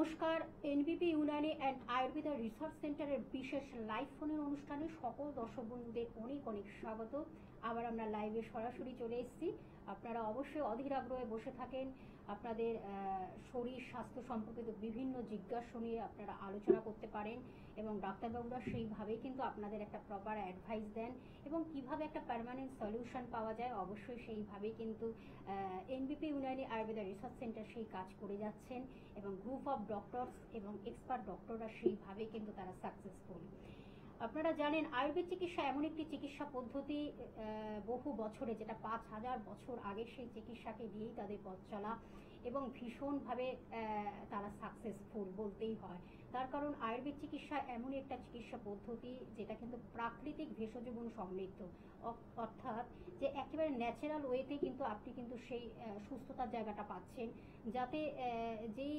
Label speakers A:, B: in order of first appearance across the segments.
A: নমস্কার। এনবিপি Unani and Ayurveda research সেন্টারের বিশেষ লাইভ ফোনের অনুষ্ঠানে সকল দর্শক বন্ধুদের অনেক অনেক স্বাগত। আবার আমরা লাইভে সরাসরি চলে এসেছি। আপনারা অবশ্যই অধীর আগ্রহে বসে থাকেন। আপনাদের শরীর স্বাস্থ্য সম্পর্কিত বিভিন্ন জিজ্ঞাসা নিয়ে আপনারা আলোচনা করতে পারেন এবং ডাক্তারবাবুরা সেইভাবেই কিন্তু আপনাদের একটা প্রপার অ্যাডভাইস দেন এবং কিভাবে একটা পার্মানেন্ট সলিউশন পাওয়া যায় অবশ্যই সেইভাবেই কিন্তু এনবিপি ইউনানি আয়ুর্বেদা রিসার্চ সেন্টার সেই কাজ করে যাচ্ছেন এবং গ্রুপ অফ ডক্টরস এবং এক্সপার্ট ডক্টররা সেইভাবে কিন্তু তারা সাকসেসফুল। আপনারা জানেন আয়ুর্বেদ চিকিৎসা এমন একটি চিকিৎসা পদ্ধতি বহু বছরে, যেটা 5000 বছর আগে সেই চিকিৎসাকে দিয়েই তাদের পথ চলা এবং ভীষণভাবে তারা সাকসেসফুল বলতেই হয়। তার কারণ আয়ুর্বেদ চিকিৎসা এমন একটা চিকিৎসা পদ্ধতি যেটা কিন্তু প্রাকৃতিক ভেষজ গুণ সমৃদ্ধ, অর্থাৎ যে একেবারে ন্যাচারাল ওয়েতে কিন্তু আপনি কিন্তু সেই সুস্থতার জায়গাটা পাচ্ছেন, যাতে যেই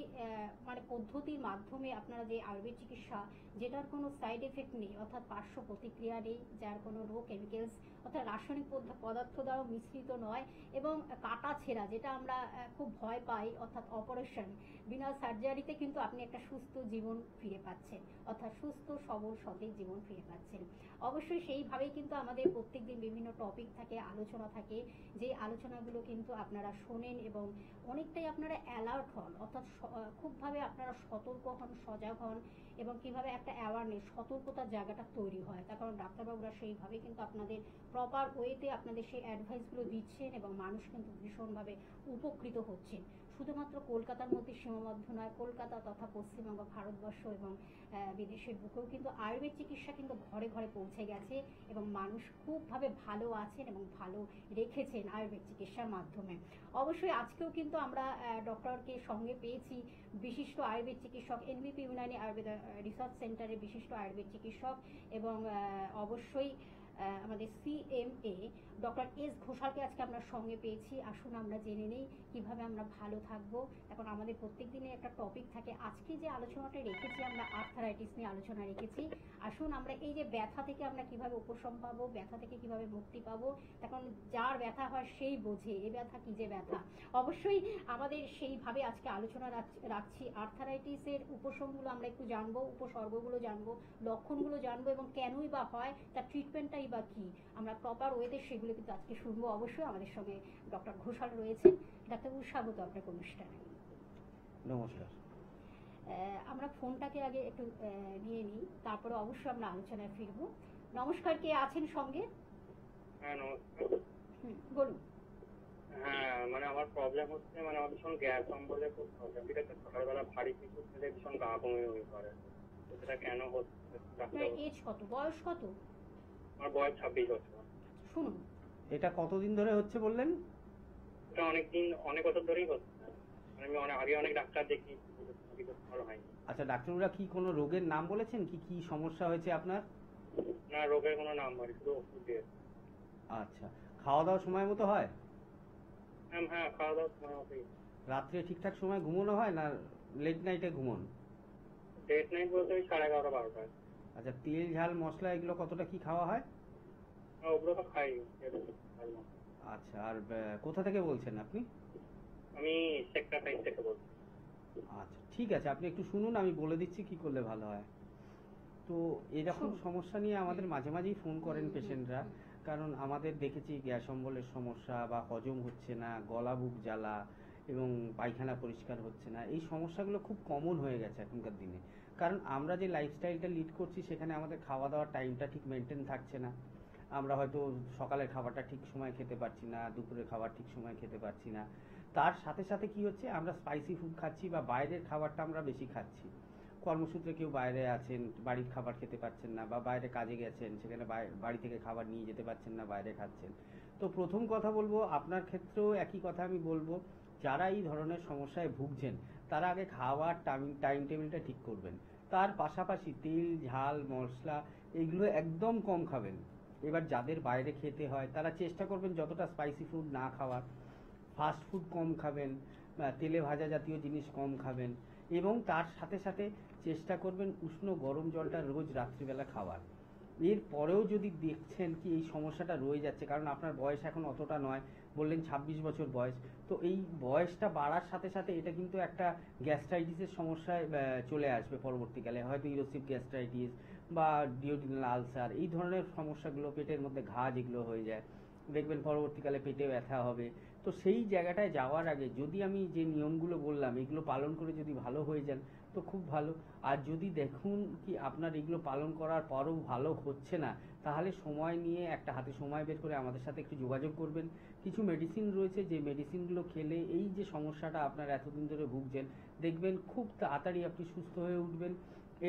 A: মানে পদ্ধতির মাধ্যমে আপনারা যে আয়ুর্বেদ চিকিৎসা যেটার কোনো সাইড এফেক্ট নেই, অর্থাৎ পার্শ্ব প্রতিক্রিয়া নেই, যার কোনো লো কেমিক্যালস অর্থাৎ রাসায়নিক পদার্থ দ্বারাও মিশ্রিত নয় এবং কাটা ছেঁড়া যেটা আমরা খুব ভয় পাই, অর্থাৎ অপারেশন বিনা সার্জারিতে কিন্তু আপনি একটা সুস্থ জীবন ফিরে পাচ্ছেন, অর্থাৎ সুস্থ সবল সতেজ জীবন ফিরে পাচ্ছেন। অবশ্যই সেইভাবেই কিন্তু আমাদের প্রত্যেকদিন বিভিন্ন টপিক থাকে, আলোচনা থাকে, যে আলোচনাগুলো কিন্তু আপনারা শোনেন এবং অনেকটাই আপনারা অ্যালার্ট হন, অর্থাৎ খুবভাবে আপনারা সতর্ক হন, সজাগ হন এবং কিভাবে একটা অ্যাওয়ারনেস সতর্কতার জায়গাটা তৈরি হয়। তার কারণ ডাক্তারবাবুরা সেইভাবে কিন্তু আপনাদের প্রপার ওয়েতে আপনাদের সেই অ্যাডভাইসগুলো দিচ্ছেন এবং মানুষ কিন্তু ভীষণভাবে উপকৃত হচ্ছেন। শুধুমাত্র কলকাতার মধ্যে সীমাবদ্ধ নয়, কলকাতা তথা পশ্চিমবঙ্গ, ভারতবর্ষ এবং বিদেশের বুকেও কিন্তু আয়ুর্বেদ চিকিৎসা কিন্তু ঘরে ঘরে পৌঁছে গেছে এবং মানুষ খুবভাবে ভালো আছেন এবং ভালো রেখেছেন আয়ুর্বেদ চিকিৎসার মাধ্যমে। অবশ্যই আজকেও কিন্তু আমরা ডক্টরকে সঙ্গে পেয়েছি, বিশিষ্ট আয়ুর্বেদ চিকিৎসক, এনবিপি ইউনানি আয়ুর্বেদা রিসার্চ সেন্টারের বিশিষ্ট আয়ুর্বেদ চিকিৎসক এবং অবশ্যই আমাদের সিএমএ ডক্টর এস ঘোষালকে আজকে আমরা সঙ্গে পেয়েছি। আসুন আমরা জেনে নিই কীভাবে আমরা ভালো থাকবো। এখন আমাদের প্রত্যেক দিনে একটা টপিক থাকে, আজকে যে আলোচনাটা রেখেছি আমরা আর্থারাইটিস নিয়ে আলোচনা রেখেছি। আসুন আমরা এই যে ব্যথা থেকে আমরা কিভাবে উপশম পাবো, ব্যথা থেকে কিভাবে মুক্তি পাবো, তখন যার ব্যথা হয় সেই বোঝে এ ব্যথা কি যে ব্যথা। অবশ্যই আমাদের সেইভাবে আজকে আলোচনা রাখছি। আর্থারাইটিসের উপশমগুলো আমরা একটু জানবো, উপসর্গগুলো জানবো, লক্ষণগুলো জানবো এবং কেনই বা হয়, তার ট্রিটমেন্টটাই বা কি, আমরা প্রপার ওয়েতে সেগুলো কিন্তু আজকে শুনবো। অবশ্যই আমাদের সঙ্গে ডক্টর ঘোষাল রয়েছেন। ডাক্তারবাবু স্বাগত আপনাকে অনুষ্ঠানে।
B: নমস্কার।
A: আমরা ফোনটাকে আগে একটু নিয়ে নিই, তারপরে অবশ্যই আমরা আলোচনায় ফিরবো। নমস্কার, কে আছেন সঙ্গে?
C: হ্যাঁ নমস্কার।
A: বলুন।
C: হ্যাঁ মানে আমার প্রবলেম হচ্ছে, মানে আমার ভীষণ গ্যাস অম্বলে খুব প্রবলেম, ঠিক আছে? সকালবেলা ভারী কিছু খেলে ভীষণ গা বমি হয়ে পড়ে, সেটা কেন হচ্ছে?
A: আপনার এজ কত, বয়স কত?
C: আমার বয়স 26 বছর।
A: শুনুন,
B: এটা কতদিন ধরে হচ্ছে বললেন?
C: এটা অনেক বছর ধরেই হচ্ছে, মানে আমি আগে অনেক ডাক্তার দেখি, ভালো হয়নি।
B: আচ্ছা, ডাক্তাররা কি কোনো রোগের নাম বলেছেন? কি কি সমস্যা হয়েছে আপনার?
C: না, রোগের কোনো নাম বলি, শুধু ওষুধ দিয়ে।
B: আচ্ছা, খাওয়া দাওয়া সময় মতো হয়?
C: হ্যাঁ, খাওয়া দাওয়া সময় মতোই।
B: রাত্রে ঠিকঠাক সময় ঘুমানো হয় না লেট নাইটে ঘুমন?
C: ডেট নাইট বলতে ওই 11:30 12টায়।
B: আচ্ছা, তেল ঝাল মশলা এগুলো কতটা কি খাওয়া হয়?
C: ওগুলো তো খাই।
B: আচ্ছা, আর কোথা থেকে বলছেন আপনি?
C: আমি সেক্টর 5 থেকে বলছি।
B: আচ্ছা, ঠিক আছে, আপনি একটু শুনুন, আমি বলে দিচ্ছি কি করলে ভালো হয়। তো এরকম সমস্যা নিয়ে আমাদের মাঝে মাঝেই ফোন করেন পেশেন্টরা, কারণ আমাদের দেখেছি গ্যাস অম্বলের সমস্যা বা হজম হচ্ছে না, গলা বুক জ্বালা এবং পায়খানা পরিষ্কার হচ্ছে না, এই সমস্যাগুলো খুব কমন হয়ে গেছে এখনকার দিনে। কারণ আমরা যে লাইফস্টাইলটা লিড করছি সেখানে আমাদের খাওয়া দাওয়ার টাইমটা ঠিক মেনটেন থাকছে না। আমরা হয়তো সকালের খাবারটা ঠিক সময় খেতে পারছি না, দুপুরের খাবার ঠিক সময় খেতে পারছি না। তার সাথে সাথে কি হচ্ছে, আমরা স্পাইসি ফুড খাচ্ছি বা বাইরের খাবারটা আমরা বেশি খাচ্ছি। কর্মসূত্রে কেউ বাইরে আছেন, বাড়ির খাবার খেতে পাচ্ছেন না, বা বাইরে কাজে গেছেন, সেখানে বাড়ি থেকে খাবার নিয়ে যেতে পারছেন না, বাইরে খাচ্ছেন। তো প্রথম কথা বলবো, আপনার ক্ষেত্রেও একই কথা আমি বলবো, যারা এই ধরনের সমস্যায় ভুগছেন তারা আগে খাওয়ার টাইম টেবিলটা ঠিক করবেন। তার পাশাপাশি তেল ঝাল মশলা এগুলো একদম কম খাবেন। এবার যাদের বাইরে খেতে হয় তারা চেষ্টা করবেন যতটা স্পাইসি ফুড না খাওয়ার, ফাস্ট ফুড কম খাবেন, তেলে ভাজা জাতীয় জিনিস কম খাবেন এবং তার সাথে সাথে চেষ্টা করবেন উষ্ণ গরম জলটা রোজ রাত্রিবেলা খাওয়ার। এর পরেও যদি দেখছেন কি এই সমস্যাটা রয়ে যাচ্ছে, কারণ আপনার বয়স এখন অতটা নয়, বললেন 26 বছর বয়স, তো এই বয়সটা বাড়ার সাথে সাথে এটা কিন্তু একটা গ্যাস্ট্রাইটিসের সমস্যায় চলে আসবে পরবর্তীকালে, হয়তো ইরোসিভ গ্যাস্ট্রাইটিস বা ডিওডিনাল আলসার, এই ধরনের সমস্যাগুলো, পেটের মধ্যে ঘা যেগুলো হয়ে যায়, দেখবেন পরবর্তীকালে পেটে ব্যথা হবে। তো সেই জায়গাটায় যাওয়ার আগে যদি আমি যে নিয়মগুলো বললাম এগুলো পালন করে যদি ভালো হয়ে যান তো খুব ভালো। আর যদি দেখুন কি আপনার এগুলো পালন করার পরও ভালো হচ্ছে না, তাহলে সময় নিয়ে একটা হাতে সময় বের করে আমাদের সাথে একটু যোগাযোগ করবেন। কিছু মেডিসিন রয়েছে, যে মেডিসিনগুলো খেলে এই যে সমস্যাটা আপনার এতদিন ধরে ভুগছেন, দেখবেন খুব তাড়াতাড়ি আপনি সুস্থ হয়ে উঠবেন।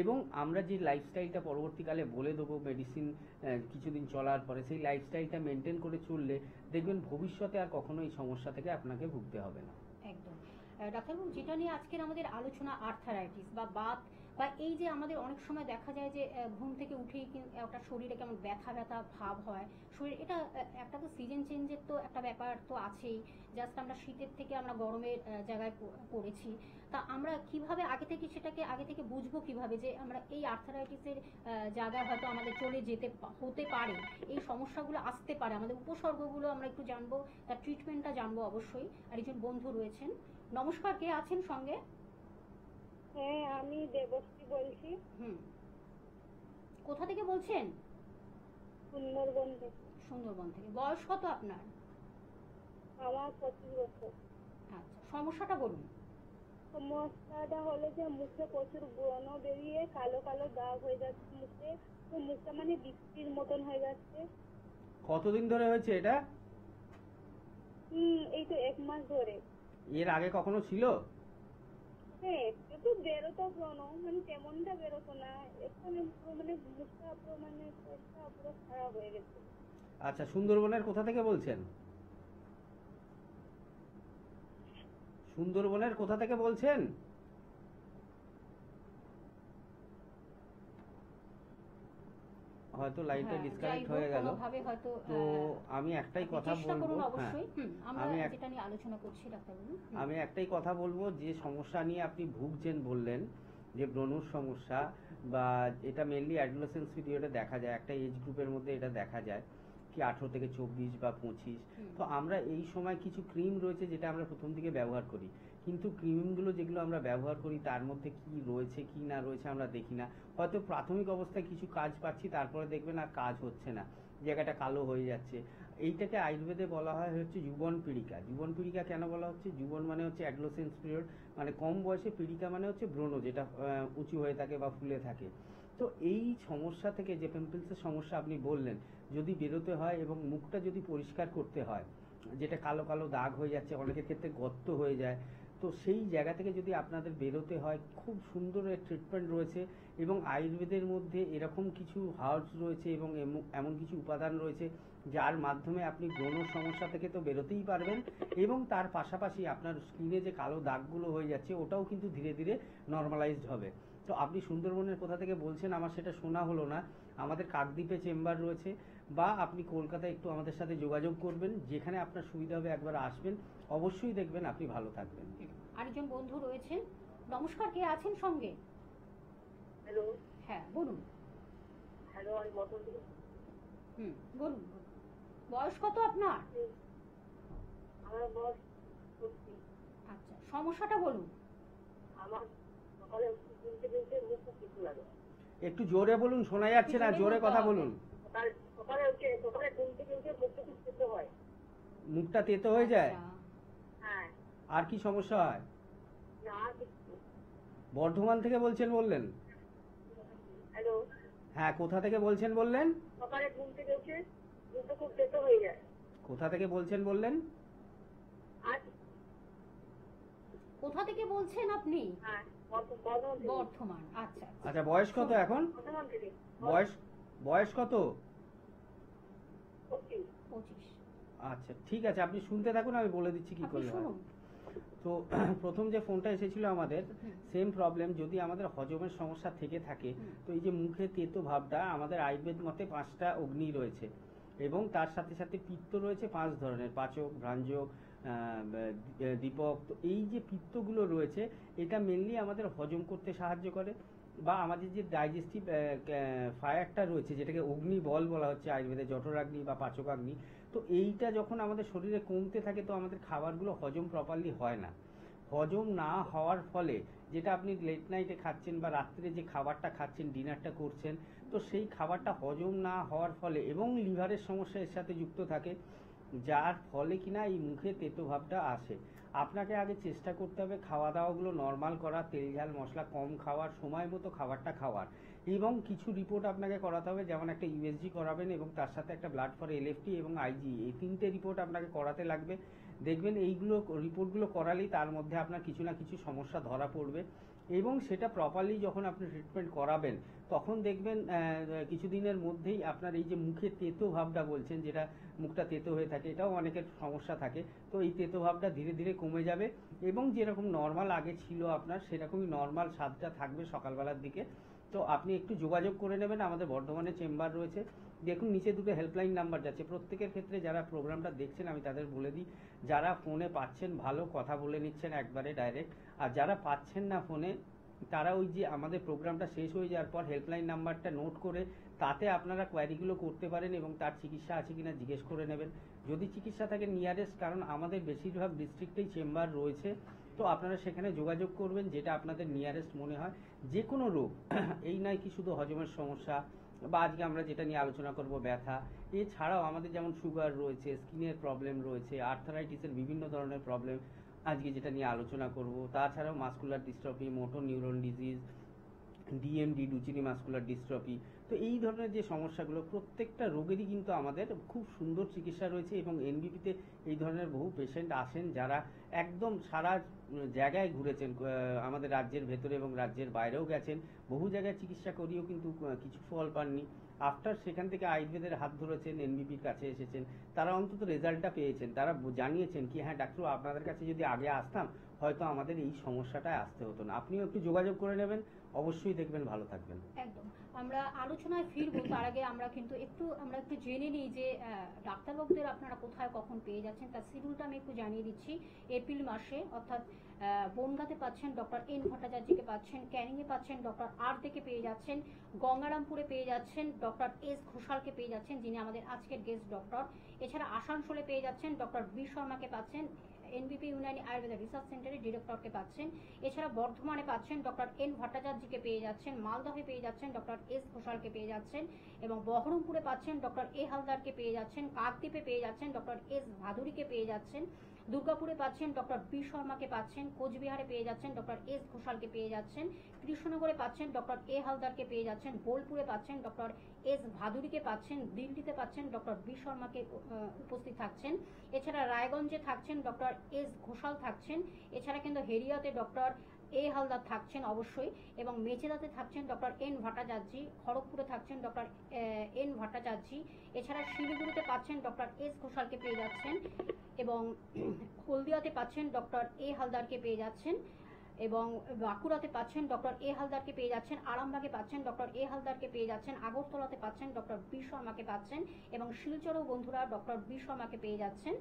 B: এবং আমরা যে লাইফস্টাইলটা পরবর্তীকালে বলে দেবো মেডিসিন কিছুদিন চলার পরে, সেই লাইফস্টাইলটা মেনটেন করে চললে দেখবেন ভবিষ্যতে আর কখনো এই সমস্যা থেকে আপনাকে ভুগতে হবে না।
A: একদম। ডাক্তারবাবু, যেটা নিয়ে আজকের আমাদের আলোচনা, আর্থারাইটিস বা বাত, বা এই যে আমাদের অনেক সময় দেখা যায় যে ঘুম থেকে উঠেই একটা শরীরে কেমন ব্যথা ব্যথা ভাব হয় শরীর, এটা একটা তো সিজন চেঞ্জের তো একটা ব্যাপার তো আছেই। জাস্ট আমরা শীতের থেকে আমরা গরমের জায়গায় পড়েছি, তা আমরা কিভাবে আগে থেকে বুঝবো কিভাবে যে আমরা এই আর্থারাইটিসের জায়গায় হয়তো আমাদের চলে যেতে হতে পারে, এই সমস্যাগুলো আসতে পারে, আমাদের উপসর্গগুলো আমরা একটু জানবো, তার ট্রিটমেন্টটা জানবো অবশ্যই। আর একজন বন্ধু রয়েছেন। নমস্কার, কে আছেন সঙ্গে?
D: হ্যাঁ, আমি দেবশ্রী বলছি।
A: কোথা থেকে বলছেন?
D: সুন্দরবন থেকে।
A: সুন্দরবন থেকে। বয়স কত আপনার?
D: আমার 25 বছর।
A: আচ্ছা, সমস্যাটা বলুন।
D: সমস্যাটা হলো যে মুখে প্রচুর ব্রণ বেরিয়ে কালো কালো দাগ হয়ে যাচ্ছে মুখে, তো মুখটা মানে বৃষ্টির মতন হয়ে যাচ্ছে।
B: কতদিন ধরে হয়েছে এটা?
D: এই তো 1 মাস ধরে।
B: এর আগে কখনো ছিল?
D: হ্যাঁ, একটু বেরোতো ব্রণ, মানে তেমনটা বেরোতো না, একটু মানে মুখটা পুরো মানে পুরো খারাপ হয়ে গেছে।
B: আচ্ছা, সুন্দরবনের কোথা থেকে বলছেন? সুন্দরবনের কোথা থেকে বলছেন? হয়তো লাইনটা ডিসকানেক্ট হয়ে গেল। তো আমি একটাই কথা বলবো, আমি একটাই কথা বলবো, যে সমস্যা নিয়ে আপনি ভুগছেন বললেন যে ব্রণর সমস্যা, বা এটা মেনলি অ্যাডোলেসেন্স পিরিয়ডে দেখা যায়, একটা এজ গ্রুপের মধ্যে এটা দেখা যায় কি 18 থেকে 24 বা 25। তো আমরা এই সময় কিছু ক্রিম রয়েছে যেটা আমরা প্রথম দিকে ব্যবহার করি, কিন্তু ক্রিমগুলো যেগুলো আমরা ব্যবহার করি তার মধ্যে কি রয়েছে কি না রয়েছে আমরা দেখি না। হয়তো প্রাথমিক অবস্থায় কিছু কাজ পাচ্ছি, তারপরে দেখবেন আর কাজ হচ্ছে না, জায়গাটা কালো হয়ে যাচ্ছে। এইটাকে আয়ুর্বেদে বলা হয় হচ্ছে যুবন পীড়িকা। যুবন পীড়িকা কেন বলা হচ্ছে? যুবন মানে হচ্ছে অ্যাডোলেসেন্স পিরিয়ড, মানে কম বয়সে, পীড়িকা মানে হচ্ছে ব্রণ যেটা উঁচু হয়ে থাকে বা ফুলে থাকে। তো এই সমস্যা থেকে, যে পিম্পলসের সমস্যা আপনি বললেন, যদি বেরোতে হয় এবং মুখটা যদি পরিষ্কার করতে হয়, যেটা কালো কালো দাগ হয়ে যাচ্ছে, অনেকের ক্ষেত্রে গর্ত হয়ে যায়, তো সেই জায়গা থেকে যদি আপনাদের বেরোতে হয়, খুব সুন্দর ট্রিটমেন্ট রয়েছে। এবং আয়ুর্বেদের মধ্যে এরকম কিছু হার্বস রয়েছে এবং এমন কিছু উপাদান রয়েছে যার মাধ্যমে আপনি ব্রণর সমস্যা থেকে তো বেরোতেই পারবেন, এবং তার পাশাপাশি আপনার স্কিনে যে কালো দাগগুলো হয়ে যাচ্ছে ওটাও কিন্তু ধীরে ধীরে নর্মালাইজড হবে। তো আপনি সুন্দরবনের কোথা থেকে বলছেন আমার সেটা শোনা হলো না। আমাদের কাকদ্বীপে চেম্বার রয়েছে, বা আপনি কলকাতায় একটু আমাদের সাথে যোগাযোগ করবেন, যেখানে আপনার সুবিধা হবে একবার আসবেন, অবশ্যই দেখবেন আপনি ভালো থাকবেন।
A: আরেকজন বন্ধু রয়েছেন। নমস্কার, কে আছেন সঙ্গে?
D: হ্যালো।
A: হ্যাঁ, বলুন।
D: হ্যালো, আমি মতন।
A: বলুন। বয়স কত আপনার?
D: আমার বয়স 40।
A: আচ্ছা, সমস্যাটা বলুন।
D: আমার সকালে উঠতে মুখটা কিছু লাগে।
B: একটু জোরে বলুন, শোনা যাচ্ছে না, জোরে কথা বলুন।
D: সকালে ঘুম থেকে উঠে মুখটা খুব তেতো হয়।
B: মুখটা তেতো হয়ে যায়?
D: হ্যাঁ।
B: আর কি সমস্যা হয়?
D: না,
B: বর্ধমান থেকে বলছেন বললেন?
D: হ্যালো।
B: হ্যাঁ, কোথা থেকে বলছেন বললেন?
D: সকালে ঘুম থেকে উঠে মুখটা খুব তেতো হয়ে যায়।
B: কোথা থেকে বলছেন বললেন?
A: কোথা থেকে বলছেন আপনি?
D: হ্যাঁ,
A: বর্ধমান। আচ্ছা
B: আচ্ছা, বয়স কত এখন? বয়স কত?
A: 25।
B: আচ্ছা, ঠিক আছে, আপনি শুনতে থাকুন, আমি বলে দিচ্ছি কি করলে হয়। তো প্রথম যে ফোনটা এসেছিল আমাদের, সেম প্রবলেম। যদি আমাদের হজমের সমস্যা থেকে থাকে, তো এই যে মুখে তেতো ভাবটা, আমাদের আয়ুর্বেদ মতে 5টা অগ্নি রয়েছে, এবং তার সাথে সাথে পিত্ত রয়েছে 5 ধরনের, পাচক, ভ্রাঞ্জক, দীপক। তো এই যে পিত্তগুলো রয়েছে, এটা মেনলি আমাদের হজম করতে সাহায্য করে। বা আমাদের যে ডাইজেস্টিভ ফায়ারটা রয়েছে, যেটাকে অগ্নি বল বলা হচ্ছে আয়ুর্বেদে, জঠরাগ্নি বা পাচকাগ্নি, তো এইটা যখন আমাদের শরীরে কমতে থাকে তো আমাদের খাবারগুলো হজম প্রপারলি হয় না। হজম না হওয়ার ফলে যেটা আপনি লেট নাইটে খাচ্ছেন বা রাত্রে যে খাবারটা খাচ্ছেন, ডিনারটা করছেন, তো সেই খাবারটা হজম না হওয়ার ফলে এবং লিভারের সমস্যা এর সাথে যুক্ত থাকে, যার ফলে কিনা এই মুখে তেতো ভাবটা আসে। আপনাকে আগে চেষ্টা করতে হবে খাওয়া দাওয়াগুলো নর্মাল করা, তেল ঝাল মশলা কম খাওয়ার, সময় মতো খাবারটা খাওয়ার, এবং কিছু রিপোর্ট আপনাকে করাতে হবে, যেমন একটা ইউএসজি করাবেন এবং তার সাথে একটা ব্লাড ফর এলএফটি এবং আইজি, এই 3টে রিপোর্ট আপনাকে করাতে লাগবে। দেখবেন এইগুলো রিপোর্টগুলো করালেই তার মধ্যে আপনার কিছু না কিছু সমস্যা ধরা পড়বে, এবং সেটা প্রপারলি যখন আপনি ট্রিটমেন্ট করাবেন তখন দেখবেন কিছুদিনের মধ্যেই আপনার এই যে মুখে তেতো ভাবটা বলছেন, যেটা মুখটা তেতো হয়ে থাকে, এটাও অনেকের সমস্যা থাকে, তো এই তেতো ভাবটা ধীরে ধীরে কমে যাবে এবং যেরকম নর্মাল আগে ছিল আপনার সেরকমই নর্মাল স্বাদটা থাকবে সকালবেলার দিকে। তো আপনি একটু যোগাযোগ করে নেবেন, আমাদের বর্ধমানে চেম্বার রয়েছে, দেখুন নিচে দুটো হেল্পলাইন নাম্বার যাচ্ছে, প্রত্যেকের ক্ষেত্রে যারা প্রোগ্রামটা দেখছেন আমি তাদের বলে দিই, যারা ফোনে পাচ্ছেন ভালো কথা বলে নিচ্ছেন একবারে ডাইরেক্ট, আর যারা পাচ্ছেন না ফোনে তারা ওই যে আমাদের প্রোগ্রামটা শেষ হয়ে যাওয়ার পর হেল্পলাইন নাম্বারটা নোট করে তাতে আপনারা কোয়ারিগুলো করতে পারেন এবং তার চিকিৎসা আছে কিনা জিজ্ঞেস করে নেবেন। যদি চিকিৎসা থাকে নিয়ারেস্ট, কারণ আমাদের বেশিরভাগ ডিস্ট্রিক্টেই চেম্বার রয়েছে, তো আপনারা সেখানে যোগাযোগ করবেন যেটা আপনাদের নিয়ারেস্ট মনে হয়। যে কোনো রোগ, এই নয় কি শুধু হজমের সমস্যা বা আজকে আমরা যেটা নিয়ে আলোচনা করব ব্যথা, এছাড়াও আমাদের যেমন সুগার রয়েছে, স্কিনের প্রবলেম রয়েছে, আর্থারাইটিসের বিভিন্ন ধরনের প্রবলেম আজকে যেটা নিয়ে আলোচনা করব, তাছাড়াও muscular dystrophy, motor neuron disease, DMD, Duchenne muscular dystrophy, তো এই ধরনের যে সমস্যাগুলো প্রত্যেকটা রোগেরই কিন্তু আমাদের খুব সুন্দর চিকিৎসা রয়েছে এবং এনবিপিতে এই ধরনের বহু পেশেন্ট আসেন যারা একদম সারা জায়গায় ঘুরেছেন, আমাদের রাজ্যের ভেতরে এবং রাজ্যের বাইরেও গেছেন, বহু জায়গায় চিকিৎসা করিয়েও কিন্তু কিছু ফল পাননি। আফটার সেখান থেকে আয়ুর্বেদের হাত ধরেছেন, এনবিপির কাছে এসেছেন, তারা অন্তত রেজাল্টটা পেয়েছেন, তারা জানিয়েছেন কি হ্যাঁ ডাক্তার আপনাদের কাছে যদি আগে আসতাম হয়তো আমাদের এই সমস্যাটায় আসতে হতো না। আপনিও একটু যোগাযোগ করে নেবেন, অবশ্যই দেখবেন ভালো থাকবেন।
A: একদম। আমরা আলোচনায় ফিরবো, তার আগে আমরা একটু জেনে নিই যে ডাক্তারবাবুদের আপনারা কোথায় কখন পেয়ে যাচ্ছেন, তার শিডিউলটা আমি একটু জানিয়ে দিচ্ছি। এপ্রিল মাসে অর্থাৎ বনগাঁতে পাচ্ছেন ডক্টর এন ভট্টাচার্যকে পাচ্ছেন, ক্যানিংয়ে পাচ্ছেন ডক্টর আর থেকে পেয়ে যাচ্ছেন, গঙ্গারামপুরে পেয়ে যাচ্ছেন ডক্টর এস ঘোষালকে পেয়ে যাচ্ছেন যিনি আমাদের আজকের গেস্ট ডক্টর। এছাড়া আসানসোলে পেয়ে যাচ্ছেন ডক্টর বি শর্মাকে পাচ্ছেন, এনবিপি ইউনানি আয়ুর্বেদা রিসার্চ সেন্টারের ডিরেক্টরকে পাচ্ছেন। এছাড়া বর্ধমানে পাচ্ছেন ডক্টর এন ভট্টাচার্যকে পেয়ে যাচ্ছেন, মালদহে পেয়ে যাচ্ছেন ডক্টর এস ঘোষালকে পেয়ে যাচ্ছেন, এবং বহরমপুরে পাচ্ছেন ডক্টর এ হালদারকে পেয়ে যাচ্ছেন, কাকদ্বীপে পেয়ে যাচ্ছেন ডক্টর এস ভাদুরীকে পেয়ে যাচ্ছেন, দুর্গাপুরে পাচ্ছেন ডক্টর বি শর্মাকে পাচ্ছেন, কোচবিহারে পেয়ে যাচ্ছেন ডক্টর এস ঘোষালকে পেয়ে যাচ্ছেন, কৃষ্ণনগরে পাচ্ছেন ডক্টর এ হালদারকে পেয়ে যাচ্ছেন, বোলপুরে পাচ্ছেন ডক্টর এস ভাদুরীকে পাচ্ছেন, দিল্লিতে পাচ্ছেন ডক্টর বি শর্মাকে উপস্থিত থাকছেন। এছাড়া রায়গঞ্জে থাকছেন ডক্টর এস ঘোষাল থাকছেন। এছাড়া কিন্তু হেরিয়াতে ডক্টর এ হালদার থাকছেন অবশ্যই, এবং মেচেদাতে থাকছেন ডক্টর এন ভট্টাচার্য, খড়গপুরে থাকছেন ডক্টর এন ভট্টাচার্য। এছাড়া শিলিগুড়িতে পাচ্ছেন ডক্টর এস ঘোষালকে পেয়ে যাচ্ছেন, এবং হলদিয়াতে পাচ্ছেন ডক্টর এ হালদারকে পেয়ে যাচ্ছেন, এবং বাঁকুড়াতে পাচ্ছেন ডক্টর এ হালদারকে পেয়ে যাচ্ছেন, আরামবাগে পাচ্ছেন ডক্টর এ হালদারকে পেয়ে যাচ্ছেন, আগরতলাতে পাচ্ছেন ডক্টর বি শর্মাকে পাচ্ছেন, এবং শিলচরেও বন্ধুরা ডক্টর বি শর্মাকে পেয়ে যাচ্ছেন,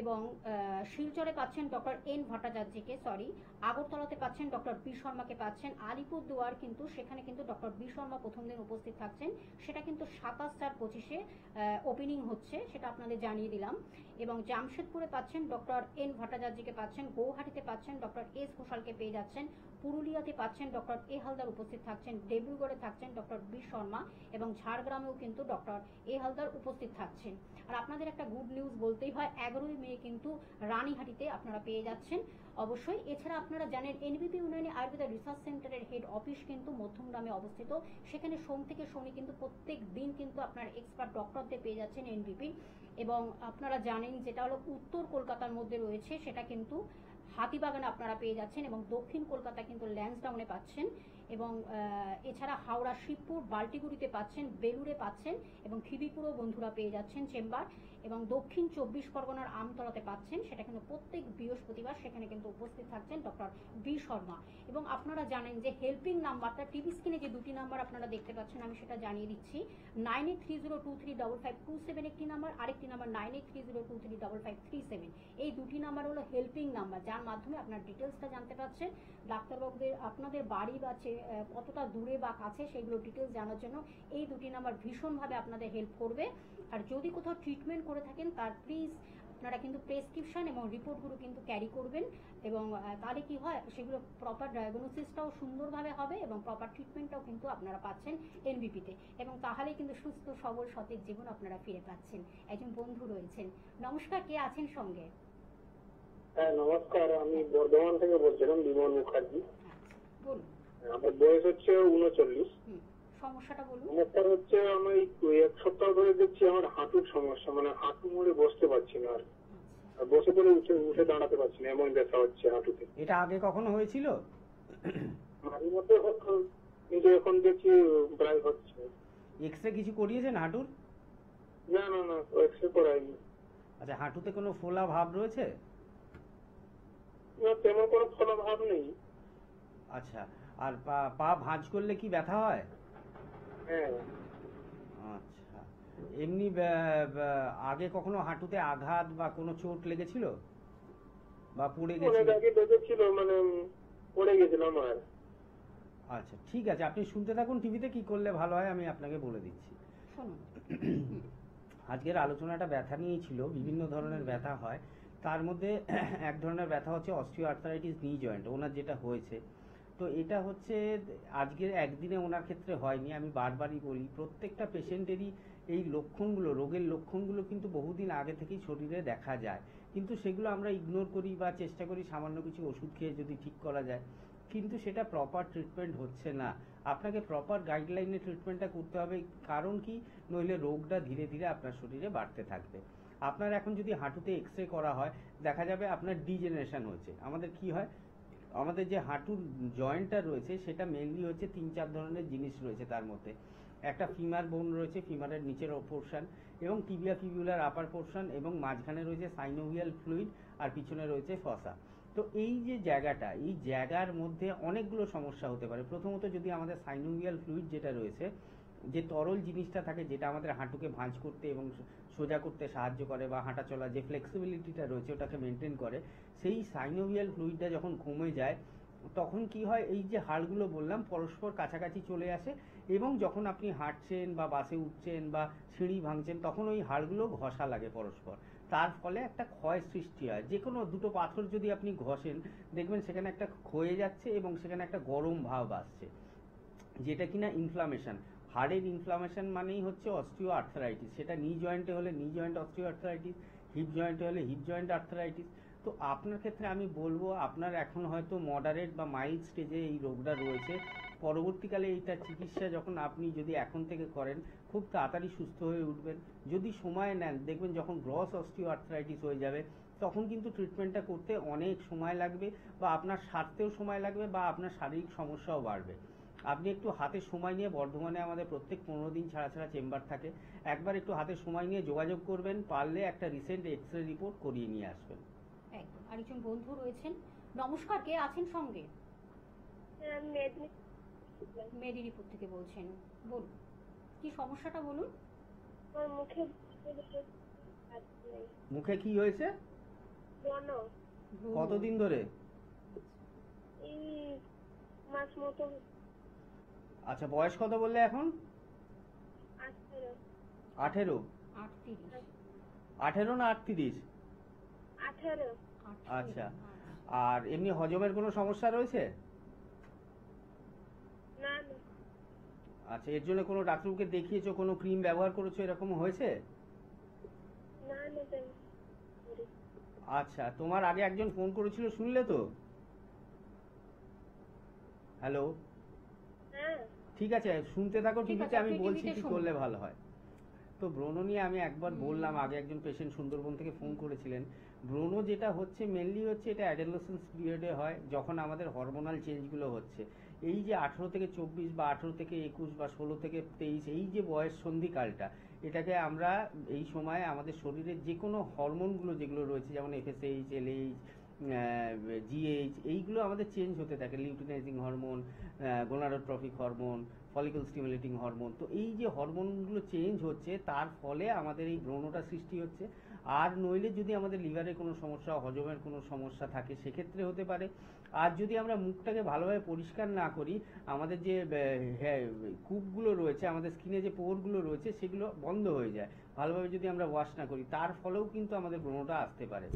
A: এবং শিলচরে পাচ্ছেন ডক্টর এন ভট্টাচার্যকে, আগরতলাতে পাচ্ছেন ডক্টর বি শর্মাকে পাচ্ছেন, আলিপুরদুয়ার কিন্তু সেখানে কিন্তু ডক্টর বি শর্মা প্রথম দিন উপস্থিত থাকছেন, সেটা কিন্তু 27/4 ওপেনিং হচ্ছে, সেটা আপনাদের জানিয়ে দিলাম। এবং জামশেদপুরে পাচ্ছেন ডক্টর এন ভট্টাচার্যকে পাচ্ছেন, গৌহাটিতে পাচ্ছেন ডক্টর এস ঘোষালকে পেয়ে যাচ্ছেন, পুরুলিয়াতে পাচ্ছেন ডক্টর এ হালদার উপস্থিত থাকছেন, ডিব্রুগড়ে থাকছেন ডক্টর বি শর্মা, এবং ঝাড়গ্রামেও কিন্তু ডক্টর এ হালদার উপস্থিত থাকছেন। আর আপনাদের একটা গুড নিউজ বলতেই হয়, 11ই মে কিন্তু রানীহাটিতে আপনারা পেয়ে যাচ্ছেন অবশ্যই। এছাড়া আপনারা জানেন এনবিপি ইউনানি আয়ুর্বেদা রিসার্চ সেন্টারের হেড অফিস কিন্তু মধ্যমগ্রামে অবস্থিত, সেখানে সোম থেকে শনি কিন্তু প্রত্যেক দিন কিন্তু আপনার এক্সপার্ট ডক্টরদের পেয়ে যাচ্ছেন এনবিপি। এবং আপনারা জানেন যেটা হলো উত্তর কলকাতার মধ্যে রয়েছে সেটা কিন্তু হাতিবাগানে আপনারা পেয়ে যাচ্ছেন, এবং দক্ষিণ কলকাতা কিন্তু ল্যান্সডাউনে পাচ্ছেন, এবং এছাড়া হাওড়া, শিবপুর, বাল্টিগুড়িতে পাচ্ছেন, বেলুড়ে পাচ্ছেন, এবং খিদিপুরও বন্ধুরা পেয়ে যাচ্ছেন চেম্বার, এবং দক্ষিণ 24 পরগনার আমতলাতে পাচ্ছেন, সেটা কিন্তু প্রত্যেক বৃহস্পতিবার সেখানে কিন্তু উপস্থিত থাকছেন ডক্টর বি শর্মা। এবং আপনারা জানেন যে হেল্পিং নাম্বারটা টিভি স্ক্রিনে যে দুটি নাম্বার আপনারা দেখতে পাচ্ছেন আমি সেটা জানিয়ে দিচ্ছি, 9830235527 একটি নাম্বার, আরেকটি নাম্বার 9830235537। এই দুটি নাম্বার হলো হেল্পিং নাম্বার, যার মাধ্যমে আপনার ডিটেলসটা জানতে পারছেন। ডাক্তারবাবুদের আপনাদের বাড়ি বা কতটা দূরে বা কাছে সেগুলো ডিটেলস জানার জন্য এই দুটি নাম্বার ভীষণভাবে আপনাদের হেল্প করবে। আর যদি কোথাও ট্রিটমেন্ট করে থাকেন তার প্লিজ আপনারা কিন্তু প্রেসক্রিপশন এবং রিপোর্টগুলো কিন্তু ক্যারি করবেন, এবং তাহলে কি হয় সেগুলো প্রপার ডায়াগনোসিসটাও সুন্দরভাবে হবে এবং প্রপার ট্রিটমেন্টটাও কিন্তু আপনারা পাচ্ছেন এনবিপিতে, এবং তাহলে কিন্তু সুস্থ সবল সতেজ জীবন আপনারা ফিরে পাচ্ছেন। একজন বন্ধু রয়েছেন, নমস্কার, কে আছেন সঙ্গে?
C: হ্যাঁ নমস্কার, আমি বর্ধমান থেকে বলছিলাম, বিমল মুখার্জি।
A: আচ্ছা বলুন।
C: আমার বয়স হচ্ছে 39।
A: সমস্যাটা বলুন।
C: সমস্যা হচ্ছে আমি এক সপ্তাহ ধরে দেখছি আমার হাঁটুর সমস্যা, মানে হাঁটু মুড়ে বসতে পারছি না, আর বসে পড়ে উঠে দাঁড়াতে পারছি না, এমন ব্যথা হচ্ছে হাঁটুতে।
B: এটা আগে কখনো হয়েছিল?
C: মাঝে মধ্যে হতো, কিন্তু এখন দেখছি প্রায় হচ্ছে।
B: এক্সরে কিছু করিয়েছেন হাঁটুর?
C: না না না, এক্সরে করাইনি।
B: আচ্ছা, হাঁটুতে কোনো ফোলা ভাব রয়েছে?
C: না, তেমন কোনো ফলা ভাব নেই।
B: আচ্ছা, আর পা ভাঁজ করলে কি ব্যথা হয়?
C: হ্যাঁ।
B: আচ্ছা, এমনি আগে কখনো হাঁটুতে আঘাত বা কোনো চোট লেগেছিল বা পড়ে
C: অনেক
B: গেছিল?
C: আগে লেগেছিল, মানে পড়ে গেছিলাম আর।
B: আচ্ছা ঠিক আছে, আপনি শুনতে থাকুন টিভিতে, কি করলে ভালো হয় আমি আপনাকে বলে দিচ্ছি।
A: শুনুন।
B: আজকের আলোচনাটা ব্যথা নিয়েই ছিল, বিভিন্ন ধরনের ব্যথা হয়, তার মধ্যে এক ধরনের ব্যথা হচ্ছে অস্টিও আর্থারাইটিস নি জয়েন্ট, ওনার যেটা হয়েছে। তো এটা হচ্ছে আজকের একদিনে ওনার ক্ষেত্রে হয়নি, আমি বারবারই বলি প্রত্যেকটা পেশেন্টেরই এই লক্ষণগুলো, রোগের লক্ষণগুলো কিন্তু বহুদিন আগে থেকেই শরীরে দেখা যায়, কিন্তু সেগুলো আমরা ইগনোর করি বা চেষ্টা করি সামান্য কিছু ওষুধ খেয়ে যদি ঠিক করা যায়, কিন্তু সেটা প্রপার ট্রিটমেন্ট হচ্ছে না। আপনাকে প্রপার গাইডলাইনে ট্রিটমেন্টটা করতে হবে, কারণ কি, নইলে রোগটা ধীরে ধীরে আপনার শরীরে বাড়তে থাকবে। আপনার এখন যদি হাঁটুতে এক্সরে করা হয় দেখা যাবে আপনার ডিজেনারেশন হচ্ছে। আমাদের কি হয়, আমাদের যে হাঁটুর জয়েন্টটা রয়েছে সেটা মেনলি হচ্ছে 3-4 ধরনের জিনিস রয়েছে, তার মধ্যে একটা ফিমার বোন রয়েছে, ফিমারের নিচের পোর্শন, এবং টিবিয়া ফিবুলার আপার পোর্শন, এবং মাঝখানে রয়েছে সাইনোভিয়াল ফ্লুইড, আর পিছনে রয়েছে ফসা। তো এই যে জায়গাটা, এই জায়গার মধ্যে অনেকগুলো সমস্যা হতে পারে। প্রথমত যদি আমাদের সাইনোভিয়াল ফ্লুইড যেটা রয়েছে, যে তরল জিনিসটা থাকে যেটা আমাদের হাঁটুকে ভাঁজ করতে এবং সোজা করতে সাহায্য করে বা হাঁটা চলা যে ফ্লেক্সিবিলিটিটা রয়েছে ওটাকে মেনটেন করে, সেই সাইনোভিয়াল ফ্লুইডটা যখন কমে যায় তখন কি হয়, এই যে হাড়গুলো বললাম পরস্পর কাছাকাছি চলে আসে, এবং যখন আপনি হাঁটছেন বা বাসে উঠছেন বা সিঁড়ি ভাঙছেন তখন ওই হাড়গুলো ঘষা লাগে পরস্পর, তার ফলে একটা ক্ষয় সৃষ্টি হয়। যে কোনো দুটো পাথর যদি আপনি ঘষেন দেখবেন সেখানে একটা ক্ষয়ে যাচ্ছে এবং সেখানে একটা গরম ভাব আসছে, যেটা কিনা ইনফ্লামেশন। হাড়ের ইনফ্লামেশন মানেই হচ্ছে অস্টিও আর্থারাইটিস। সেটা নি জয়েন্টে হলে নি জয়েন্ট অস্টিও আর্থারাইটিস, হিপ জয়েন্টে হলে হিপ জয়েন্ট আর্থারাইটিস। তো আপনার ক্ষেত্রে আমি বলবো আপনার এখন হয়তো মডারেট বা মাইল্ড স্টেজে এই রোগটা রয়েছে, পরবর্তীকালে এইটার চিকিৎসা যখন আপনি যদি এখন থেকে করেন খুব তাড়াতাড়ি সুস্থ হয়ে উঠবেন। যদি সময় নেন দেখবেন যখন গ্রস অস্টিও আর্থারাইটিস হয়ে যাবে তখন কিন্তু ট্রিটমেন্টটা করতে অনেক সময় লাগবে, বা আপনার সারতেও সময় লাগবে, বা আপনার শারীরিক সমস্যাও বাড়বে। আপনি একটু হাতে সময় নিয়ে, বর্ধমানে আমাদের প্রত্যেক 15 দিন ছাড়া ছাড়া চেম্বার থাকে, একবার একটু হাতে সময় নিয়ে যোগাযোগ করবেন, পারলে একটা রিসেন্ট এক্সরে রিপোর্ট করিয়ে নিয়ে আসবেন।
A: একদম। আরেকজন বন্ধু রয়েছেন, নমস্কার, কে আছেন সঙ্গে? মেদিনীপুর থেকে বলছেন, বলুন কি সমস্যাটা বলুন।
B: মুখে কি হয়েছে? কতদিন ধরে? আচ্ছা, বয়স কত বললে এখন? 18। 18 না 38? আচ্ছা, আর এমনি হজমের কোনো সমস্যা রয়েছে? আচ্ছা, এর জন্য কোনো ডাক্তারকে দেখিয়েছো, কোনো ক্রিম ব্যবহার করেছো, এরকম হয়েছে? আচ্ছা, তোমার আগে একজন ফোন করেছিল শুনলে তো? হ্যালো, ঠিক আছে শুনতে থাকো টিভিতে, আমি বলছি কি করলে ভালো হয়। তো ব্রণ নিয়ে আমি একবার বললাম, আগে একজন পেশেন্ট সুন্দরবন থেকে ফোন করেছিলেন। ব্রণ যেটা হচ্ছে মেনলি হচ্ছে এটা অ্যাডোলেসেন্স পিরিয়ডে হয়, যখন আমাদের হরমোনাল চেঞ্জগুলো হচ্ছে। এই যে 18 থেকে 24 বা 18 থেকে 21 বা 16 থেকে 23, এই যে বয়স সন্ধিকালটা, এটাকে আমরা এই সময় আমাদের শরীরের যে কোনো হরমোনগুলো যেগুলো রয়েছে, যেমন এফএসএইচ, এলএইচ, জিএইচ, এইগুলো আমাদের চেঞ্জ হতে থাকে, luteinising hormone, gonadotropic hormone, follicle stimulating hormone. তো এই যে হরমোনগুলো চেঞ্জ হচ্ছে তার ফলে আমাদের এই ব্রণটা সৃষ্টি হচ্ছে। আর নইলে যদি আমাদের লিভারের কোনো সমস্যা, হজমের কোনো সমস্যা থাকে সেক্ষেত্রে হতে পারে। আর যদি আমরা মুখটাকে ভালোভাবে পরিষ্কার না করি, আমাদের যে কূপগুলো রয়েছে, আমাদের স্কিনে যে পোরগুলো রয়েছে, সেগুলো বন্ধ হয়ে যায় ভালোভাবে যদি আমরা ওয়াশ না করি, তার ফলেও কিন্তু আমাদের ব্রণটা আসতে পারে।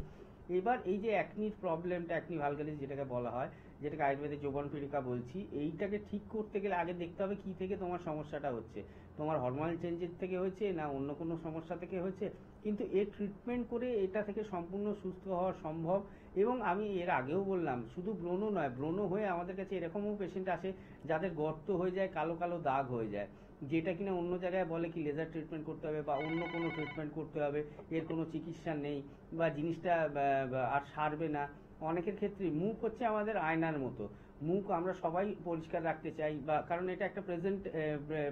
B: এবার এই যে অ্যাকনির প্রবলেমটা, অ্যাকনি ভালগারিস যেটাকে বলা হয়, যেটাকে আয়ুর্বেদে যৌবন পীড়িকা বলছি, এইটাকে ঠিক করতে গেলে আগে দেখতে হবে কি থেকে তোমার সমস্যাটা হচ্ছে। তোমার হরমোনাল চেঞ্জের থেকে হয়েছে না অন্য কোনো সমস্যা থেকে হয়েছে, কিন্তু এর ট্রিটমেন্ট করে এটা থেকে সম্পূর্ণ সুস্থ হওয়া সম্ভব। এবং আমি এর আগেও বললাম, শুধু ব্রণ নয়, ব্রণ হয়ে আমাদের কাছে এরকমও পেশেন্ট আসে যাদের গর্ত হয়ে যায়, কালো কালো দাগ হয়ে যায়, যেটা কিনা অন্য জায়গায় বলে কি লেজার ট্রিটমেন্ট করতে হবে বা অন্য কোনো ট্রিটমেন্ট করতে হবে, এর কোনো চিকিৎসা নেই বা জিনিসটা আর সারবে না। অনেকের ক্ষেত্রে মুখ হচ্ছে আমাদের আয়নার মতো, মুখ আমরা সবাই পরিষ্কার রাখতে চাই, বা কারণ এটা একটা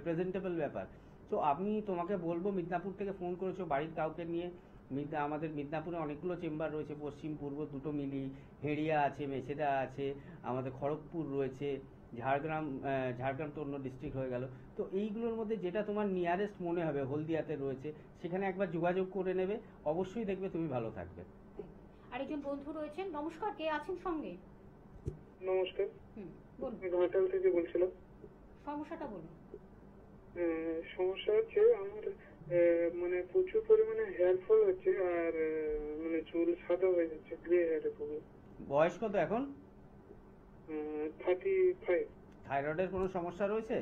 B: প্রেজেন্টেবল ব্যাপার। তো আমি তোমাকে বলবো, মিদনাপুর থেকে ফোন করেছো বাড়ির কাউকে নিয়ে। আমাদের মিদনাপুরে অনেকগুলো চেম্বার রয়েছে, পশ্চিম পূর্ব দুটো মিলিয়ে, হেড়িয়া আছে, মেছেদা আছে, আমাদের খড়গপুর রয়েছে, ঝাড়গ্রাম তো অন্য ডিস্ট্রিক্ট হয়ে গেল। তো এইগুলোর মধ্যে যেটা তোমার নিয়ারেস্ট মনে হবে, হলদিয়াতে রয়েছে, সেখানে একবার যোগাযোগ করে নেবে, অবশ্যই দেখবে তুমি ভালো থাকবে।
A: আরেকজন বন্ধু রয়েছেন, নমস্কার, কে আছেন সঙ্গে?
C: নমস্কার,
A: বলুন,
C: ঘাটাল থেকে বলছিলাম।
A: সমস্যাটা বলুন।
C: সমস্যা হচ্ছে আমার মানে প্রচুর পরিমাণে হেয়ার ফল হচ্ছে, আর মানে চুল সাদা হয়ে যাচ্ছে, গ্রে হেয়ারের প্রবলেম।
B: বয়স কত এখন?
C: 35।
B: থাইরয়েডের কোনো সমস্যা রয়েছে?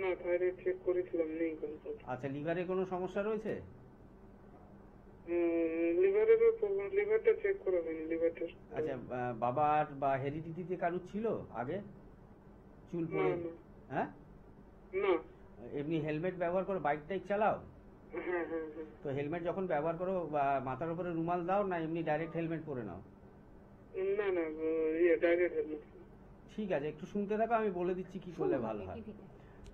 C: না, থাইরয়েড চেক করেছিলাম, নেই কোনো সমস্যা।
B: আচ্ছা, লিভারের কোনো সমস্যা রয়েছে?
C: লিভারেরও প্রবলেম, লিভারটা চেক করা হয়নি, লিভার টেস্ট।
B: আচ্ছা, বাবার বা হেরিডিটিতে কারুর ছিল আগে চুল পড়ে? হ্যাঁ,
C: না।
B: এমনি হেলমেট ব্যবহার করো, বাইক টাইক চালাও?
C: হ্যাঁ হ্যাঁ হ্যাঁ।
B: তো হেলমেট যখন ব্যবহার করো, বা মাথার উপরে রুমাল দাও না এমনি ডাইরেক্ট হেলমেট পরে নাও?
C: না না, ডাইরেক্ট হেলমেট।
B: ঠিক আছে, একটু শুনতে থাকো, আমি বলে দিচ্ছি কি করলে ভালো হয়।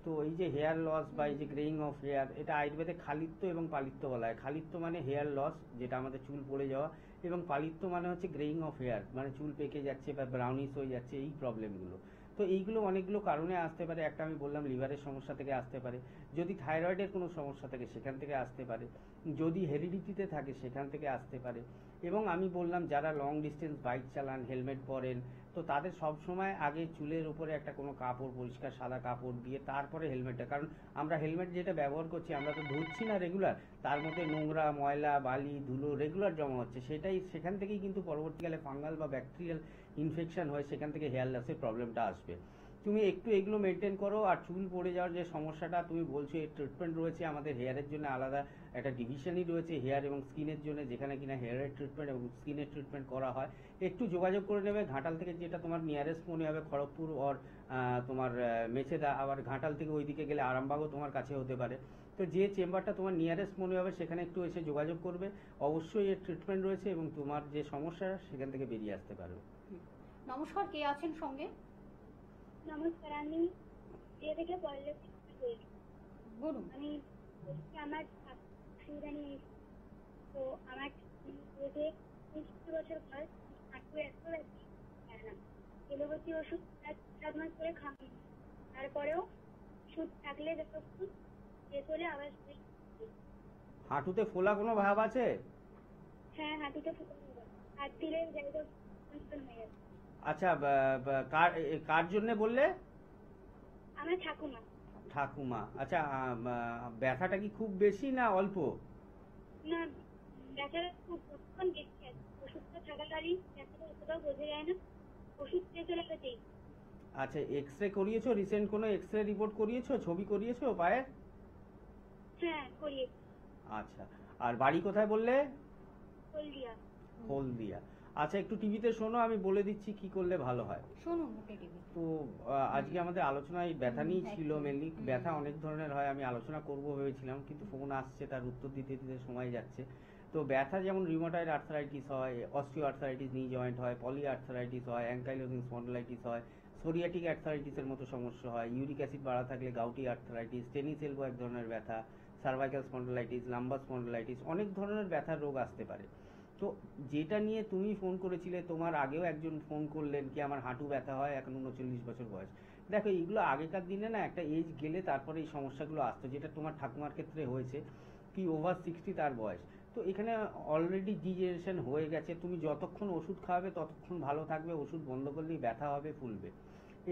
B: তো এই যে হেয়ার লস বা এই যে গ্রেইং অফ হেয়ার, এটা আয়ুর্বেদে খালিত্য এবং পালিত্য বলা হয়। খালিত্য মানে হেয়ার লস, যেটা আমাদের চুল পড়ে যাওয়া, এবং পালিত্য মানে হচ্ছে গ্রেইং অফ হেয়ার, মানে চুল পেকে যাচ্ছে বা ব্রাউনিশ হয়ে যাচ্ছে, এই প্রবলেমগুলো। তো এইগুলো অনেকগুলো কারণে আসতে পারে। একটা আমি বললাম লিভারের সমস্যা থেকে আসতে পারে, যদি থাইরয়েডের কোনো সমস্যা থাকে সেখান থেকে আসতে পারে, যদি হেরিডিটিতে থাকে সেখান থেকে আসতে পারে। এবং আমি বললাম যারা লং ডিস্টেন্স বাইক চালান, হেলমেট পরেন, তো তাদের সব সময় আগে চুলের উপরে একটা কোনো কাপড়, পরিষ্কার সাদা কাপড় দিয়ে তারপরে হেলমেটটা, কারণ আমরা হেলমেট যেটা ব্যবহার করছি আমরা তো ধুচ্ছি না রেগুলার, তার মধ্যে নোংরা, ময়লা, বালি, ধুলো রেগুলার জমা হচ্ছে, সেখান থেকেই কিন্তু পরবর্তীকালে ফাঙ্গাল বা ব্যাকটেরিয়াল ইনফেকশন হয়, সেখান থেকে হেয়ার লসের প্রবলেমটা আসবে। তুমি একটু এগুলো মেনটেন করো। আর চুল পড়ে যাওয়ার যে সমস্যাটা তুমি বলছো, এর ট্রিটমেন্ট রয়েছে, আমাদের হেয়ারের জন্য আলাদা একটা ডিভিশনই রয়েছে, হেয়ার এবং স্কিনের জন্য, যেখানে কিনা হেয়ারের ট্রিটমেন্ট এবং স্কিনের ট্রিটমেন্ট করা হয়। একটু যোগাযোগ করে নেবে, ঘাটাল থেকে যেটা তোমার নিয়ারেস্ট মনে হবে, খড়গপুর ওর তোমার মেছেদা, আবার ঘাটাল থেকে ওইদিকে গেলে আরামবাগও তোমার কাছে হতে পারে। তো যে চেম্বারটা তোমার নিয়ারেস্ট মনে হবে সেখানে একটু এসে যোগাযোগ করবে, অবশ্যই এর ট্রিটমেন্ট রয়েছে এবং তোমার যে সমস্যা সেখান থেকে বেরিয়ে আসতে পারবে।
A: নমস্কার, কে আছেন সঙ্গে?
D: নমস্কার, আমি ইয়ে থেকে পড়ালেখা করি।
A: বলুন।
D: আমি আমার অসুবিধা নিয়ে, তো আমার যে 60 বছর বয়স, হাঁটু এত ব্যথা, পারে না। এলোপাথি ওষুধ 7 মাস করে খাওয়া, তারপরেও ওষুধ থাকলে যতক্ষণ শেষ হলে আবার
B: হাঁটুতে ফোলা কোনো ভাব আছে?
D: হ্যাঁ, হাঁটুতে ফোলা, হাত দিলে জায়গা হয়ে যাচ্ছে।
B: আচ্ছা, কার জন্য বললে?
D: আমার ঠাকুমা।
B: ঠাকুমা, আচ্ছা, ব্যথাটা কি খুব বেশি না অল্প?
D: না, ব্যথাটা খুব কতক্ষণ বেশি আছে, ওষুধটা থাকাকালীন ব্যথাটা অতটাও বোঝা যায় না, ওষুধ শেষ হলে হতেই।
B: আচ্ছা, এক্সরে করিয়েছো? রিসেন্ট কোনো এক্সরে রিপোর্ট করিয়েছো? ছবি করিয়েছো পায়ের?
D: হ্যাঁ, করিয়েছি।
B: আচ্ছা, আর বাড়ি কোথায় বললে?
D: হলদিয়া।
B: হলদিয়া। আচ্ছা, একটু টিভিতে শোনো, আমি বলে দিচ্ছি কি করলে ভালো হয়।
A: শুনুন ওকে টিভি।
B: তো আজকে আমাদের আলোচনা এই ব্যথা নিয়েই ছিল মেনলি। ব্যথা অনেক ধরনের হয়, আমি আলোচনা করব ভেবেছিলাম, কিন্তু ফোন আসছে, তার উত্তর দিতে দিতে সময় যাচ্ছে। তো ব্যথা যেমন রিউমাটয়েড আর্থারাইটিস হয়, অস্টিও আর্থারাইটিস নি জয়েন্ট হয়, পলি আর্থারাইটিস হয়, অ্যাঙ্কাইলোজিং স্পন্ডিলাইটিস হয়, সোরিয়াটিক আর্থারাইটিসের মতো সমস্যা হয়, ইউরিক অ্যাসিড বাড়া থাকলে গাউটি আর্থারাইটিস, টেনিস এলবো এক ধরনের ব্যথা, সার্ভাইকাল স্পন্ডিলাইটিস, লাম্বার স্পন্ডিলাইটিস, অনেক ধরনের ব্যথার রোগ আসতে পারে। তো যেটা নিয়ে তুমি ফোন করেছিলে, তোমার আগেও একজন ফোন করলেন কি আমার হাঁটু ব্যথা হয়, এখন 39 বছর বয়স। দেখো, এইগুলো আগেকার দিনে না, একটা এজ গেলে তারপরে এই সমস্যাগুলো আসতো, যেটা তোমার ঠাকুমার ক্ষেত্রে হয়েছে, কি ওভার 60 তার বয়স। তো এখানে অলরেডি ডিজেনারেশন হয়ে গেছে, তুমি যতক্ষণ ওষুধ খাওয়াবে ততক্ষণ ভালো থাকবে, ওষুধ বন্ধ করলেই ব্যথা হবে, ফুলবে।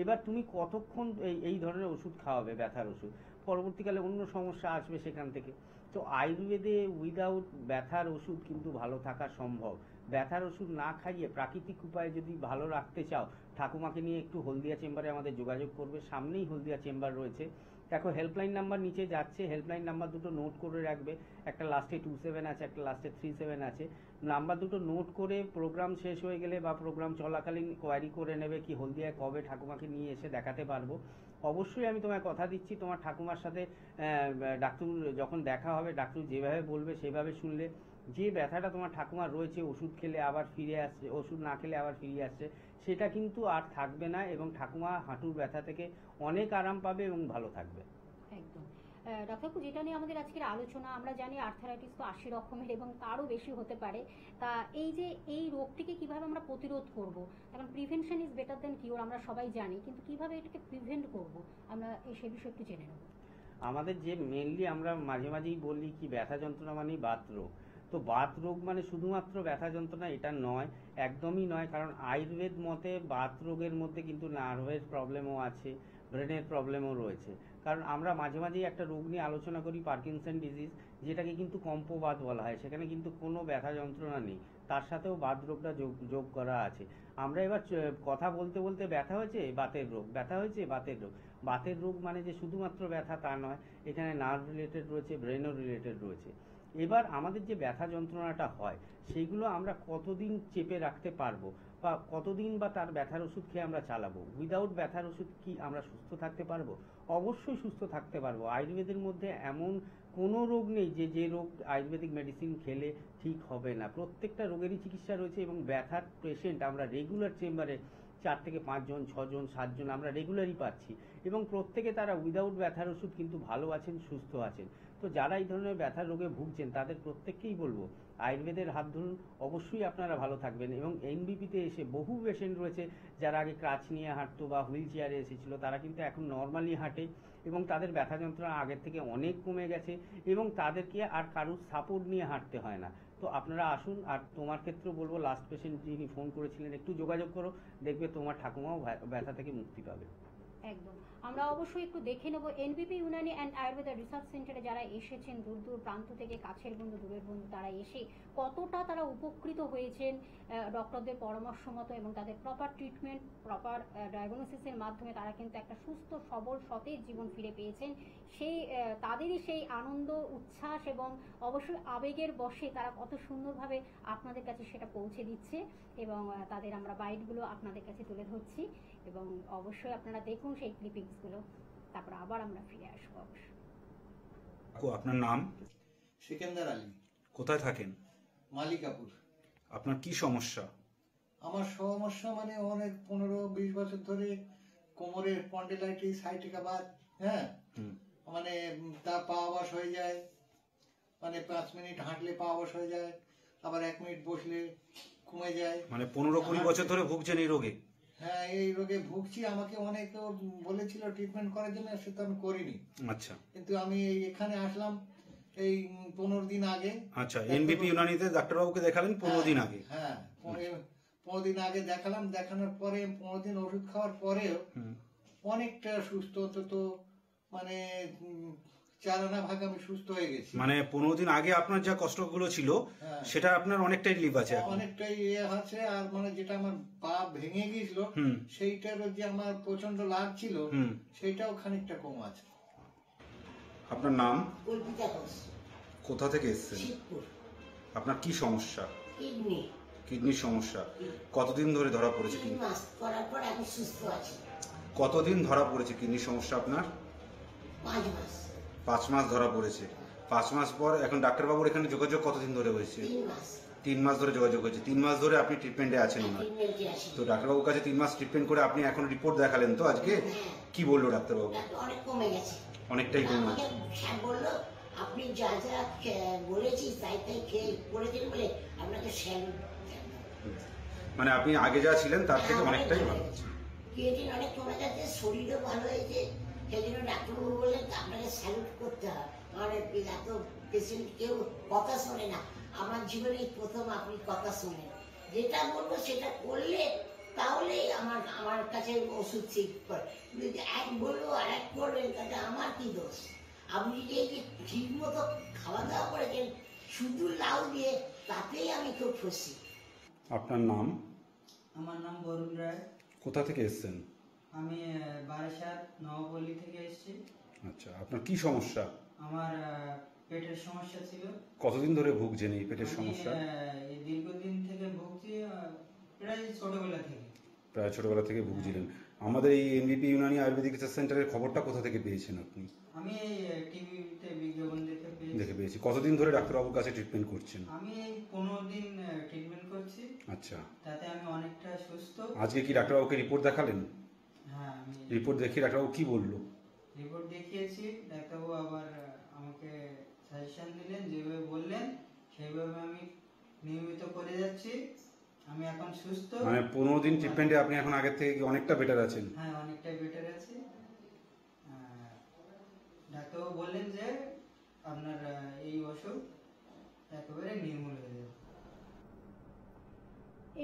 B: এবার তুমি কতক্ষণ এই ধরনের ওষুধ খাওয়াবে, ব্যথার ওষুধ, পরবর্তীকালে অন্য সমস্যা আসবে সেখান থেকে। তো আয়ুর্বেদে উইদাউট ব্যথার ওষুধ কিন্তু ভালো থাকা সম্ভব। ব্যথার ওষুধ না খাইয়ে প্রাকৃতিক উপায়ে যদি ভালো রাখতে চাও, ঠাকুমাকে নিয়ে একটু হলদিয়া চেম্বারে আমাদের যোগাযোগ করবে, সামনেই হলদিয়া চেম্বার রয়েছে। দেখো হেল্পলাইন নাম্বার নিচে যাচ্ছে, হেল্পলাইন নাম্বার দুটো নোট করে রাখবে, একটা লাস্টে 27 আছে, একটা লাস্টে 37 আছে। নাম্বার দুটো নোট করে প্রোগ্রাম শেষ হয়ে গেলে বা প্রোগ্রাম চলাকালীন কোয়ারি করে নেবে কি হলদিয়ায় কবে ঠাকুমাকে নিয়ে এসে দেখাতে পারবো। অবশ্যই আমি তোমায় কথা দিচ্ছি, তোমার ঠাকুমার সাথে ডাক্তার যখন দেখা হবে, ডাক্তার যেভাবে বলবে সেভাবে শুনলে, যে ব্যথাটা তোমার ঠাকুমার রয়েছে ওষুধ খেলে আবার ফিরে আসছে, ওষুধ না খেলে আবার ফিরে আসছে, সেটা কিন্তু আর থাকবে না এবং ঠাকুমা হাঁটুর ব্যথা থেকে অনেক আরাম পাবে এবং ভালো থাকবে।
A: একদম। ডাক্তারবাবু, যেটা নিয়ে আমাদের আজকের আলোচনা, আমরা জানি আর্থারাইটিস তো 80 রকমের এবং তারও বেশি হতে পারে। তা এই রোগটিকে কিভাবে আমরা প্রতিরোধ করব? এখন prevention is better than cure আমরা সবাই জানি, কিন্তু কিভাবে এটাকে প্রিভেন্ট করব আমরা সে বিষয়ে একটু জেনে নেব।
B: আমাদের যে মেনলি আমরা মাঝে মাঝেই বলি কি ব্যথা যন্ত্রণা মানেই বাত রোগ। তো বাত রোগ মানে শুধুমাত্র ব্যথা যন্ত্রণা এটা নয়, একদমই নয়। কারণ আয়ুর্বেদ মতে বাত রোগের মধ্যে কিন্তু নার্ভের প্রবলেমও আছে, ব্রেনের প্রবলেমও রয়েছে। কারণ আমরা মাঝে মাঝেই একটা রোগ নিয়ে আলোচনা করি, পার্কিনসন ডিজিজ, যেটাকে কিন্তু কম্পবাত বলা হয়, সেখানে কিন্তু কোনো ব্যথা যন্ত্রণা নেই, তার সাথেও বাত রোগটা যোগ করা আছে। আমরা এবার কথা বলতে বলতে ব্যথা হয়েছে বাতের রোগ, ব্যথা হয়েছে বাতের রোগ। বাতের রোগ মানে যে শুধুমাত্র ব্যথা তা নয়, এখানে নার্ভ রিলেটেড রয়েছে, ব্রেনও রিলেটেড রয়েছে। এবার আমাদের যে ব্যথা যন্ত্রণাটা হয় সেইগুলো আমরা কতদিন চেপে রাখতে পারবো বা কতদিন বা তার ব্যথার ওষুধ খেয়ে আমরা চালাবো। উইদাউট ব্যথার ওষুধ কি আমরা সুস্থ থাকতে পারবো? অবশ্যই সুস্থ থাকতে পারবো। আয়ুর্বেদের মধ্যে এমন কোনো রোগ নেই যে রোগ আয়ুর্বেদিক মেডিসিন খেলে ঠিক হবে না। প্রত্যেকটা রোগেরই চিকিৎসা রয়েছে এবং ব্যথার পেশেন্ট আমরা রেগুলার চেম্বারে 4 থেকে 5 জন, 6 জন, 7 জন আমরা রেগুলারই পাচ্ছি এবং প্রত্যেকে তারা উইদাউট ব্যথার ওষুধ কিন্তু ভালো আছেন, সুস্থ আছেন। তো যারা এই ধরনের ব্যথার রোগে ভুগছেন তাদের প্রত্যেককেই বলবো আয়ুর্বেদের হাত ধরুন, অবশ্যই আপনারা ভালো থাকবেন। এবং এনবিপিতে এসে বহু পেশেন্ট রয়েছে যারা আগে ক্রাচ নিয়ে হাঁটতো বা হুইল চেয়ারে এসেছিল, তারা কিন্তু এখন নর্মালি হাঁটে এবং তাদের ব্যথা যন্ত্রণা আগের থেকে অনেক কমে গেছে এবং তাদেরকে আর কারুর সাপোর্ট নিয়ে হাঁটতে হয় না। তো আপনারা আসুন। আর তোমার ক্ষেত্রেও বলবো, লাস্ট পেশেন্ট যিনি ফোন করেছিলেন, একটু যোগাযোগ করো, দেখবে তোমার ঠাকুমাও ব্যথা থেকে মুক্তি পাবে।
A: একদম। আমরা অবশ্যই একটু দেখে নেব এনবিপি ইউনানি অ্যান্ড আয়ুর্বেদা রিসার্চ সেন্টারে যারা এসেছেন দূর দূর প্রান্ত থেকে, কাছের বন্ধু দূরের বন্ধু, তারা এসে কতটা তারা উপকৃত হয়েছেন ডক্টরদের পরামর্শ মতো এবং তাদের প্রপার ট্রিটমেন্ট, প্রপার ডায়াগনোসিসের মাধ্যমে তারা কিন্তু একটা সুস্থ সবল সতেজ জীবন ফিরে পেয়েছেন। তাদেরই সেই আনন্দ, উচ্ছ্বাস এবং অবশ্যই আবেগের বশে তারা কত সুন্দরভাবে আপনাদের কাছে সেটা পৌঁছে দিচ্ছে এবং তাদের আমরা বাইটগুলো আপনাদের কাছে তুলে ধরছি এবং অবশ্যই আপনারা দেখুন সেই ক্লিপিংসগুলো, তারপর আবার আমরা ফিরে আসবো অবশ্যই।
E: আপনার নাম?
F: সিকান্দার আলী।
E: কোথায় থাকেন?
F: মালিকাপুর।
E: আপনার কি সমস্যা?
F: আমার সমস্যা মানে অনেক 15-20 বছর ধরে কোমরের স্পন্ডিলাইটিস, সাইটিকা বাত, হ্যাঁ, মানে তা পা অবশ হয়ে যায়, মানে 5 মিনিট হাঁটলে পা অবশ হয়ে যায়, আবার 1 মিনিট বসলে কমে যায়।
E: মানে 15-20 বছর ধরে ভুগছেন এই রোগে?
F: হ্যাঁ, এই রোগে ভুগছি। আমাকে অনেক বলেছিল ট্রিটমেন্ট করার জন্য, সেটা আমি করিনি।
E: আচ্ছা।
F: কিন্তু আমি এখানে আসলাম এই 15 দিন আগে।
E: আচ্ছা, এনবিপি ইউনানিতে ডাক্তারবাবুকে দেখালেন 15 দিন আগে?
F: হ্যাঁ, 15 দিন আগে দেখালাম। দেখানোর পরে 15 দিন ওষুধ খাওয়ার পরেও অনেকটা সুস্থ, অন্তত মানে 4 আনা ভাগ আমি সুস্থ হয়ে গেছি।
E: মানে 15 দিন আগে আপনার যা কষ্টগুলো ছিল সেটা আপনার অনেকটাই রিলিফ আছে?
F: অনেকটাই আছে। আর মানে যেটা আমার পা ভেঙে গিয়েছিল সেইটারও যে আমার প্রচন্ড লাভ ছিল সেইটাও খানিকটা কম আছে।
E: আপনার নাম?
G: কল্পিতা ঘোষ।
E: কোথা থেকে এসেছেন?
G: শিবপুর।
E: আপনার কি সমস্যা?
G: কিডনির
E: সমস্যা। কতদিন ধরে ধরা পড়েছে?
G: 3 মাস করার পর আমি সুস্থ আছি।
E: কতদিন ধরা পড়েছে কিডনির সমস্যা আপনার?
G: 5 মাস।
E: 5 মাস ধরা পড়েছে। 5 মাস পর এখন ডাক্তারবাবুর এখানে যোগাযোগ কতদিন ধরে হয়েছে?
G: 3 মাস।
E: 3 মাস ধরে যোগাযোগ হয়েছে। 3 মাস ধরে আপনি ট্রিটমেন্টে আছেন না? তো ডাক্তারবাবুর কাছে 3 মাস ট্রিটমেন্ট করে আপনি এখন রিপোর্ট দেখালেন তো আজকে? কি বললো ডাক্তারবাবু?
G: অনেক কমে গেছে।
E: অনেকটাই কমে গেছে।
G: স্যার বললো আপনি যা যা বলেছি তাই খেয়ে করেছেন বলে আপনাকে স্যালুট।
E: মানে আপনি আগে যা ছিলেন তার থেকে অনেকটাই ভালো।
G: ক্রিয়েটিন অনেক কমে গেছে, শরীরও ভালো হয়েছে। সেই জন্য ডাক্তারবাবু বললেন আপনাকে স্যালুট করতে হয়। আমার এত পেশেন্ট কেউ কথা শোনে না, আমার জীবনে এই প্রথম আপনি কথা শুনে যেটা বলবো সেটা করলে তাহলেই আমার কাছে ওষুধ ঠিক করে। যদি এক বলবো আর এক করবেন তাতে আমার কি দোষ? আপনি যে এই যে ঠিক মতো খাওয়া দাওয়া করেছেন শুধু লাউ দিয়ে, তাতেই আমি খুব খুশি।
E: আপনার নাম?
H: আমার নাম বরুণ রায়।
E: কোথা থেকে এসেছেন?
H: আমি বারাসাত নবপল্লী থেকে এসেছি।
E: আচ্ছা, আপনার কি সমস্যা?
H: আমার পেটের সমস্যা ছিল।
E: কতদিন ধরে ভুগছেন এই পেটের সমস্যা?
H: এই দীর্ঘদিন থেকে ভুগছি, প্রায় ছোটবেলা থেকে।
E: প্রায় ছোটবেলা থেকে ভুগছিলেন। আমাদের এই এমবিপি ইউনানি আয়ুর্বেদিক রিসার্চ সেন্টারের খবরটা কোথা থেকে পেয়েছেন আপনি?
H: আমি এই টিভিতে বিজ্ঞাপন দেখে
E: পেয়েছি। কতদিন ধরে ডাক্তারবাবুর কাছে ট্রিটমেন্ট করছেন?
H: আমি এই 15 দিন ট্রিটমেন্ট করছি।
E: আচ্ছা,
H: তাতে আমি অনেকটা সুস্থ।
E: আজকে কি ডাক্তারবাবুকে রিপোর্ট দেখালেন?
H: হ্যাঁ, আমি
E: রিপোর্ট দেখিয়ে ডাক্তারবাবু কি বললো?
H: রিপোর্ট দেখিয়েছি। ডাক্তারবাবু আবার আমাকে সাজেশন দিলেন, যেভাবে বললেন সেইভাবে আমি নিয়মিত করে যাচ্ছি। আমি এখন সুস্থ।
E: মানে 15 দিন ট্রিটমেন্টে আপনি এখন আগের থেকে কি অনেকটা বেটার আছেন?
H: হ্যাঁ, অনেকটাই বেটার আছি। ডাক্তারবাবু বললেন যে আপনার এই অসুখ একেবারে নির্মূল হয়ে যাবে।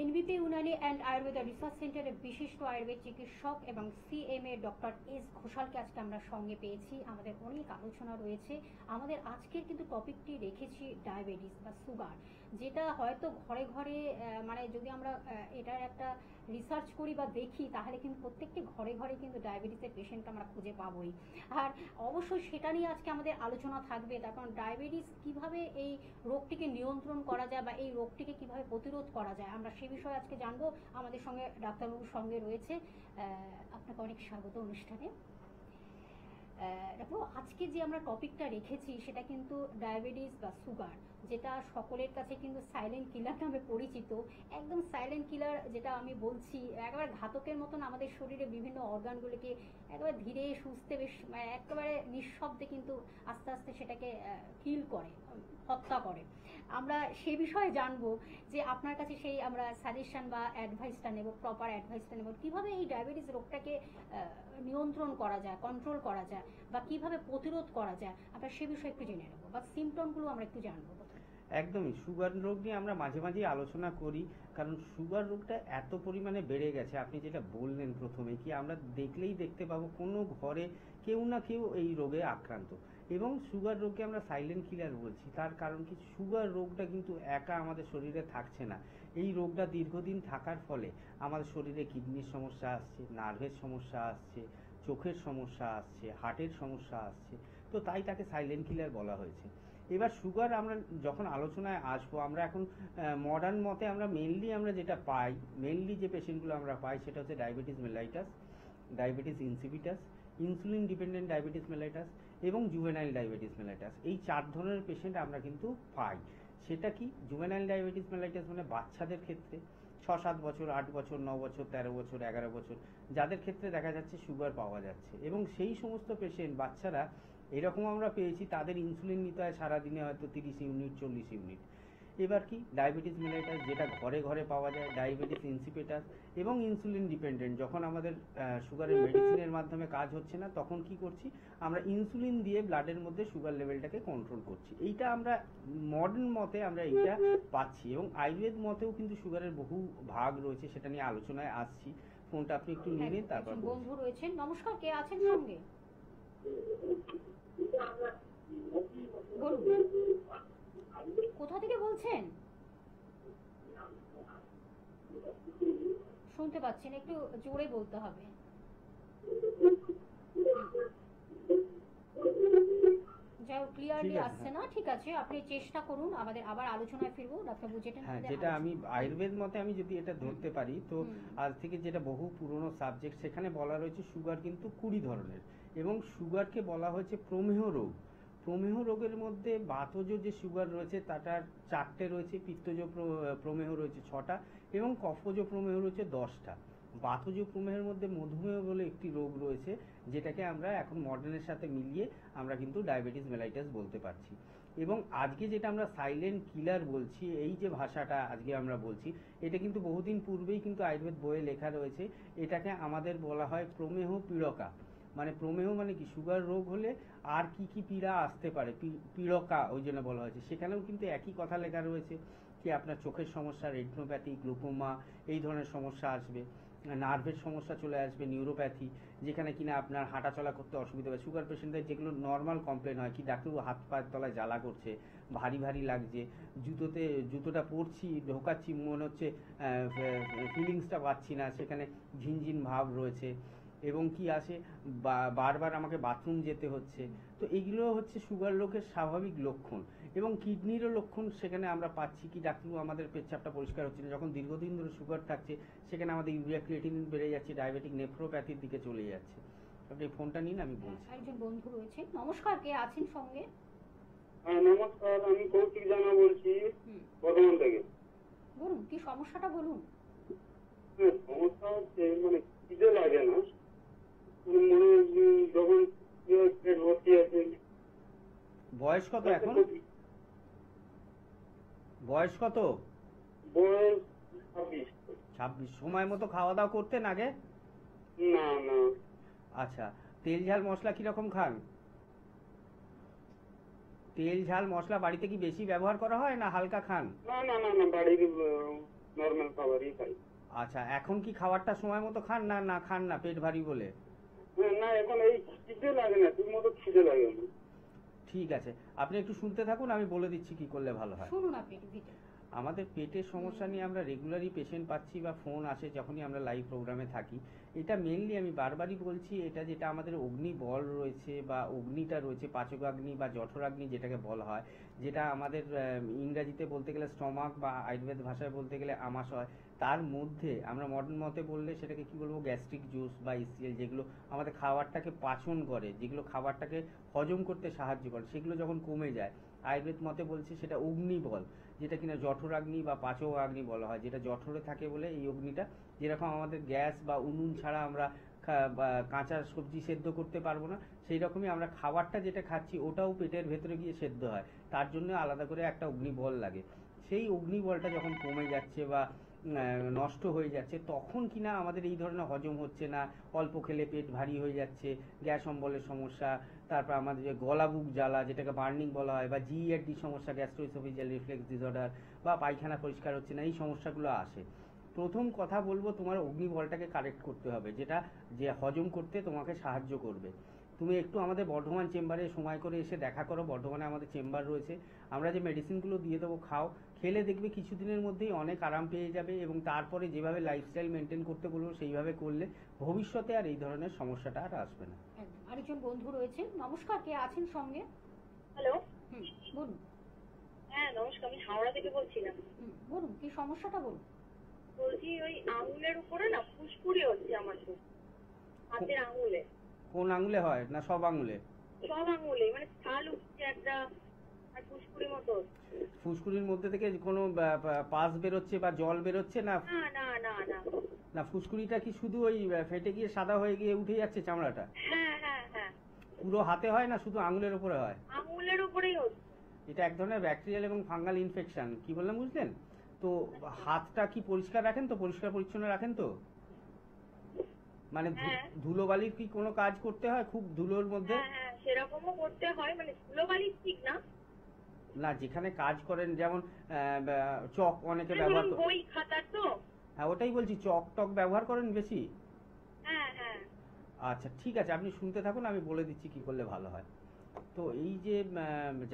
A: এনবিপি ইউনানি অ্যান্ড আয়ুর্বেদা রিসার্চ সেন্টারের বিশিষ্ট আয়ুর্বেদ চিকিৎসক এবং সিএমএ ডক্টর এস ঘোষালকে আজকে আমরা সঙ্গে পেয়েছি। আমাদের অনেক আলোচনা রয়েছে। আমাদের আজকের কিন্তু টপিকটি রেখেছি ডায়াবেটিস বা সুগার, যেটা হয়তো ঘরে ঘরে মানে যদি আমরা এটার একটা রিসার্চ করি বা দেখি তাহলে কিন্তু প্রত্যেকটি ঘরে ঘরে কিন্তু ডায়াবেটিসের পেশেন্ট আমরা খুঁজে পাবোই। আর অবশ্যই সেটা নিয়ে আজকে আমাদের আলোচনা থাকবে, তার কারণ ডায়াবেটিস কীভাবে এই রোগটিকে নিয়ন্ত্রণ করা যায় বা এই রোগটিকে কীভাবে প্রতিরোধ করা যায় আমরা সে বিষয়ে আজকে জানবো। আমাদের সঙ্গে ডাক্তারবাবুর সঙ্গে রয়েছে। আপনাকে অনেক স্বাগত অনুষ্ঠানে। দেখো, আজকে যে আমরা টপিকটা রেখেছি সেটা কিন্তু ডায়াবেটিস বা সুগার, যেটা সকলের কাছে কিন্তু সাইলেন্ট কিলার নামে পরিচিত। একদম সাইলেন্ট কিলার, যেটা আমি বলছি একেবারে ঘাতকের মতন আমাদের শরীরে বিভিন্ন অর্গানগুলোকে একেবারে ধীরে সুস্থে বেশ একেবারে নিঃশব্দে কিন্তু আস্তে আস্তে সেটাকে কিল করে, হত্যা করে। আমরা সে বিষয়ে জানবো যে আপনার কাছে সেই আমরা সাজেশন বা অ্যাডভাইসটা নেব, প্রপার অ্যাডভাইসটা নেব কীভাবে এই ডায়াবেটিস রোগটাকে নিয়ন্ত্রণ করা যায়, কন্ট্রোল করা যায় বা কিভাবে প্রতিরোধ করা যায়, আমরা সে বিষয়ে একটু জেনে নেবো বা সিমটমগুলো আমরা একটু জানবো।
B: একদমই, সুগার রোগ নিয়ে আমরা মাঝে মাঝেই আলোচনা করি, কারণ সুগার রোগটা এত পরিমাণে বেড়ে গেছে। আপনি যেটা বললেন প্রথমে, কি আমরা দেখলেই দেখতে পাবো কোনো ঘরে কেউ না কেউ এই রোগে আক্রান্ত। এবং সুগার রোগকে আমরা সাইলেন্ট কিলার বলছি, তার কারণ কি, সুগার রোগটা কিন্তু একা আমাদের শরীরে থাকছে না। এই রোগটা দীর্ঘদিন থাকার ফলে আমাদের শরীরে কিডনির সমস্যা আসছে, নার্ভের সমস্যা আসছে, চোখের সমস্যা আসছে, হার্টের সমস্যা আসছে। তো তাই তাকে সাইলেন্ট কিলার বলা হয়েছে। এবার সুগার আমরা যখন আলোচনায় আসবো, আমরা এখন মডার্ন মতে আমরা মেনলি যেটা পাই, মেনলি যে পেশেন্টগুলো আমরা পাই সেটা হচ্ছে diabetes mellitus, diabetes insipidus, insulin dependent diabetes mellitus এবং জুভেনাইল ডায়াবেটিস মেলাইটাস। এই 4 ধরনের পেশেন্ট আমরা কিন্তু পাই। সেটা কি, জুভেনাইল ডায়াবেটিস মেলাইটাস মানে বাচ্চাদের ক্ষেত্রে 6-7 বছর, 8 বছর, 9 বছর, 13 বছর, 11 বছর, যাদের ক্ষেত্রে দেখা যাচ্ছে সুগার পাওয়া যাচ্ছে। এবং সেই সমস্ত পেশেন্ট বাচ্চারা এরকম আমরা পেয়েছি, তাদের ইনসুলিন নিতে হয় সারাদিনে হয়তো 30 ইউনিট 40 ইউনিট। এবার কি, ডায়াবেটিস মেলাইটাস যেটা ঘরে ঘরে পাওয়া যায়, ডায়াবেটিস ইনসিপিটাস এবং ইনসুলিন ডিপেন্ডেন্ট, যখন আমাদের সুগারের মেডিসিনের মাধ্যমে কাজ হচ্ছে না তখন কি করছি, আমরা ইনসুলিন দিয়ে ব্লাডের মধ্যে সুগার লেভেলটাকে কন্ট্রোল করছি। এইটা আমরা মডার্ন মতে আমরা এইটা পাচ্ছি। এবং আয়ুর্বেদ মতেও কিন্তু সুগারের বহু ভাগ রয়েছে, সেটা নিয়ে আলোচনায় আসছি। ফোনটা আপনি একটু নিয়ে নিন, তারপর
A: বন্ধু রয়েছেন। নমস্কার, কে আছেন সঙ্গে? বলুন, কোথা থেকে বলছেন? শুনতে পাচ্ছেন, একটু জোরে বলতে হবে। যাই হোক, ক্লিয়ারলি আসছে না। ঠিক আছে, আপনি চেষ্টা করুন, আমাদের আবার আলোচনায় ফিরবো। ডাক্তার বুঝেছেন?
B: হ্যাঁ, যেটা আমি আয়ুর্বেদ মতে আমি যদি এটা ধরতে পারি, তো আজ থেকে যেটা বহু পুরনো সাবজেক্ট, সেখানে বলা রয়েছে সুগার কিন্তু 20 ধরনের, এবং সুগারকে বলা হয়েছে প্রমেহ রোগ। প্রমেহ রোগের মধ্যে বাতজ যে সুগার রয়েছে তাটার 4টে রয়েছে, পিত্তজ প্রমেহ রয়েছে 6টা এবং কফজ প্রমেহ রয়েছে 10টা। বাতজ প্রমেহের মধ্যে মধুমেহ বলে একটি রোগ রয়েছে, যেটাকে আমরা এখন মডার্নের সাথে মিলিয়ে আমরা কিন্তু ডায়াবেটিস মেলাইটাস বলতে পারছি। এবং আজকে যেটা আমরা সাইলেন্ট কিলার বলছি, এই যে ভাষাটা আজকে আমরা বলছি, এটা কিন্তু বহুদিন পূর্বেই কিন্তু আয়ুর্বেদ বইয়ে লেখা রয়েছে। এটাকে আমাদের বলা হয় প্রমেহ পীড়কা। মানে প্রমেহ মানে কি, সুগার রোগ হলে আর কি কি পীড়া আসতে পারে, পীড়কা ওই জন্য বলা হয়েছে। সেখানেও কিন্তু একই কথা লেখা রয়েছে কি আপনার চোখের সমস্যা, রেটিনোপ্যাথি, গ্লুকোমা এই ধরনের সমস্যা আসবে, নার্ভের সমস্যা চলে আসবে, নিউরোপ্যাথি, যেখানে কিনা আপনার হাঁটা চলা করতে অসুবিধা হবে। সুগার পেশেন্টদের যেগুলো নর্মাল কমপ্লেন হয় কি ডাক্তারবাবু হাত পায়ের তলায় জ্বালা করছে, ভারী ভারী লাগছে, জুতোটা পরছি ঢোকাচ্ছি মনে হচ্ছে ফিলিংসটা পাচ্ছি না, সেখানে ঝিনঝিন ভাব রয়েছে, এবং কি আসে বারবার আমাকে বাথরুম যেতে হচ্ছে। তো এগুলো হচ্ছে সুগার রোগের স্বাভাবিক লক্ষণ। এবং কিডনিরও লক্ষণ সেখানে আমরা পাচ্ছি কি ডাক্তারবাবু আমাদের পেচ্ছাপটা পরিষ্কার হচ্ছে না, যখন দীর্ঘদিন ধরে সুগার থাকছে সেখানে আমাদের ইউরিয়া ক্রিয়েটিনিন বেড়ে যাচ্ছে, ডায়াবেটিক নেফ্রোপ্যাথির দিকে চলে যাচ্ছে। আপনি ফোনটা নিন, আমি বলছি।
A: একজন বন্ধু রয়েছে, নমস্কার, কে আছেন সঙ্গে?
C: হ্যাঁ নমস্কার, আমি কৌশিক জানা বলছি বর্ধমান থেকে।
A: বলুন কি সমস্যাটা বলুন।
C: সমস্যা হচ্ছে মানে খিদে লাগে না, মনে যখন পেট ভর্তি আছে।
B: বয়স কত এখন? বয়স কত?
C: বয়স 26।
B: 26। সময় মতো খাওয়া দাওয়া করতেন আগে?
C: না না।
B: আচ্ছা, তেল ঝাল মশলা কিরকম খান? তেল ঝাল মশলা বাড়িতে কি বেশি ব্যবহার করা হয় না হালকা খান?
C: না না না না, বাড়ির নরমাল খাবারই খাই।
B: আচ্ছা, এখন কি খাবারটা সময় মতো খান না না খান না পেট ভারী বলে?
C: না, এখন এই খিদে লাগে না, ঠিক মতো খিদে লাগে না।
B: ঠিক আছে, আপনি একটু শুনতে থাকুন, আমি বলে দিচ্ছি কি করলে ভালো হয়।
A: শুনুন আপনি ভিতরে।
B: আমাদের পেটের সমস্যা নিয়ে আমরা রেগুলারই পেশেন্ট পাচ্ছি বা ফোন আসে যখনই আমরা লাইভ প্রোগ্রামে থাকি। এটা মেনলি আমি বারবারই বলছি, এটা যেটা আমাদের অগ্নি বল রয়েছে বা অগ্নিটা রয়েছে, পাচকাগ্নি বা জঠরাগ্নি যেটাকে বলা হয়, যেটা আমাদের ইংরাজিতে বলতে গেলে স্টমাক বা আয়ুর্বেদ ভাষায় বলতে গেলে আমাশয়, তার মধ্যে আমরা মডার্ন মতে বললে সেটাকে কি বলবো গ্যাস্ট্রিক জুস বা ইসিএল, যেগুলো আমাদের খাবারটাকে পাচন করে, যেগুলো খাবারটাকে হজম করতে সাহায্য করে, সেগুলো যখন কমে যায় আয়ুর্বেদ মতে বলছে সেটা অগ্নিবল, যেটা কিনা জঠরাগ্নি বা পাচকাগ্নি বলা হয়, যেটা জঠরে থাকে বলে এই অগ্নিটা। যেরকম আমাদের গ্যাস বা উনুন ছাড়া আমরা কাঁচা সবজি সেদ্ধ করতে পারবো না, সেই রকমই আমরা খাবারটা যেটা খাচ্ছি ওটাও পেটের ভেতরে গিয়ে সেদ্ধ হয়, তার জন্য আলাদা করে একটা অগ্নিবল লাগে। সেই অগ্নিবলটা যখন কমে যাচ্ছে বা নষ্ট হয়ে যাচ্ছে, তখন কিনা আমাদের এই ধরনের হজম হচ্ছে না, অল্প খেলে পেট ভারী হয়ে যাচ্ছে, গ্যাস অম্বলের সমস্যা, তারপর আমাদের যে গলা বুক জ্বালা যেটাকে বার্নিং বলা হয়, বা জিইআরডি সমস্যা, গ্যাস্ট্রোএসোফেজিয়াল রিফ্লেক্স ডিসঅর্ডার, বা পায়খানা পরিষ্কার হচ্ছে না, এই সমস্যাগুলো আসে। প্রথম কথা বলবো তোমার অগ্নিবলটাকে কারেক্ট করতে হবে, যেটা যে হজম করতে তোমাকে সাহায্য করবে। তুমি একটু আমাদের বর্ধমান চেম্বারে সময় করে এসে দেখা করো, বর্ধমানে আমাদের চেম্বার রয়েছে, আমরা যে মেডিসিনগুলো দিয়ে দেবো খাও, খেলে দেখবে কিছুদিনের মধ্যেই অনেক আরাম পেয়ে যাবে, এবং তারপরে যেভাবে লাইফস্টাইল মেনটেন করতে বলবো সেইভাবে করলে ভবিষ্যতে আর এই ধরনের সমস্যাটা আর আসবে না।
A: আরেকজন বন্ধু রয়েছে, নমস্কার, কে আছেন সঙ্গে?
D: হ্যালো।
A: বলুন।
D: হ্যাঁ নমস্কার, আমি হাওড়া থেকে বলছিলাম।
A: বলুন কি সমস্যাটা বলুন।
D: বলছি ওই আঙুলের উপরে না ফুসকুড়ি হচ্ছে আমার, তো হাতের আঙুলে।
B: কোন আঙুলে হয় না সব আঙুলে?
D: সব আঙুলে, মানে ছাল উঠছে একটা আর ফুসকুড়ি মতো।
B: ফুসকুড়ির মধ্যে থেকে কোনো পাস বেরোচ্ছে বা জল বেরোচ্ছে না?
D: না না না না
B: না, ফুসকুড়িটা কি শুধু ওই ফেটে গিয়ে সাদা হয়ে গিয়ে উঠে যাচ্ছে চামড়াটা?
D: হ্যাঁ হ্যাঁ হ্যাঁ।
B: পুরো হাতে হয় না শুধু আঙুলের উপরে হয়?
D: আঙুলের উপরেই হচ্ছে।
B: এটা এক ধরনের ব্যাকটেরিয়াল এবং ফাঙ্গাল ইনফেকশন। কি বললাম বুঝলেন তো? হাতটা কি পরিষ্কার রাখেন তো, পরিষ্কার পরিচ্ছন্ন রাখেন তো? মানে ধুলোবালির কি কোনো কাজ করতে হয় খুব ধুলোর মধ্যে?
D: হ্যাঁ সেরকমও করতে হয়, মানে ধুলোবালি ঠিক না,
B: না যেখানে কাজ করেন, যেমন চক অনেকে ব্যবহার করে,
D: বই খাতা তো।
B: হ্যাঁ ওটাই বলছি, চক টক ব্যবহার করেন বেশি?
D: হ্যাঁ হ্যাঁ।
B: আচ্ছা ঠিক আছে, আপনি শুনতে থাকুন, আমি বলে দিচ্ছি কি করলে ভালো হয়। তো এই যে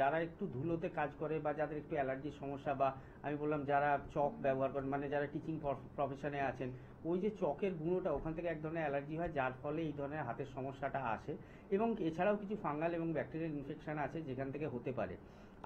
B: যারা একটু ধুলোতে কাজ করে বা যাদের একটু অ্যালার্জির সমস্যা, বা আমি বললাম যারা চক ব্যবহার করেন, মানে যারা টিচিং প্রফেশনে আছেন, ওই যে চকের গুঁড়োটা ওখান থেকে এক ধরনের অ্যালার্জি হয়, যার ফলে এই ধরনের হাতের সমস্যাটা আসে। এবং এছাড়াও কিছু ফাঙ্গাল এবং ব্যাকটেরিয়াল ইনফেকশন আছে যেখান থেকে হতে পারে।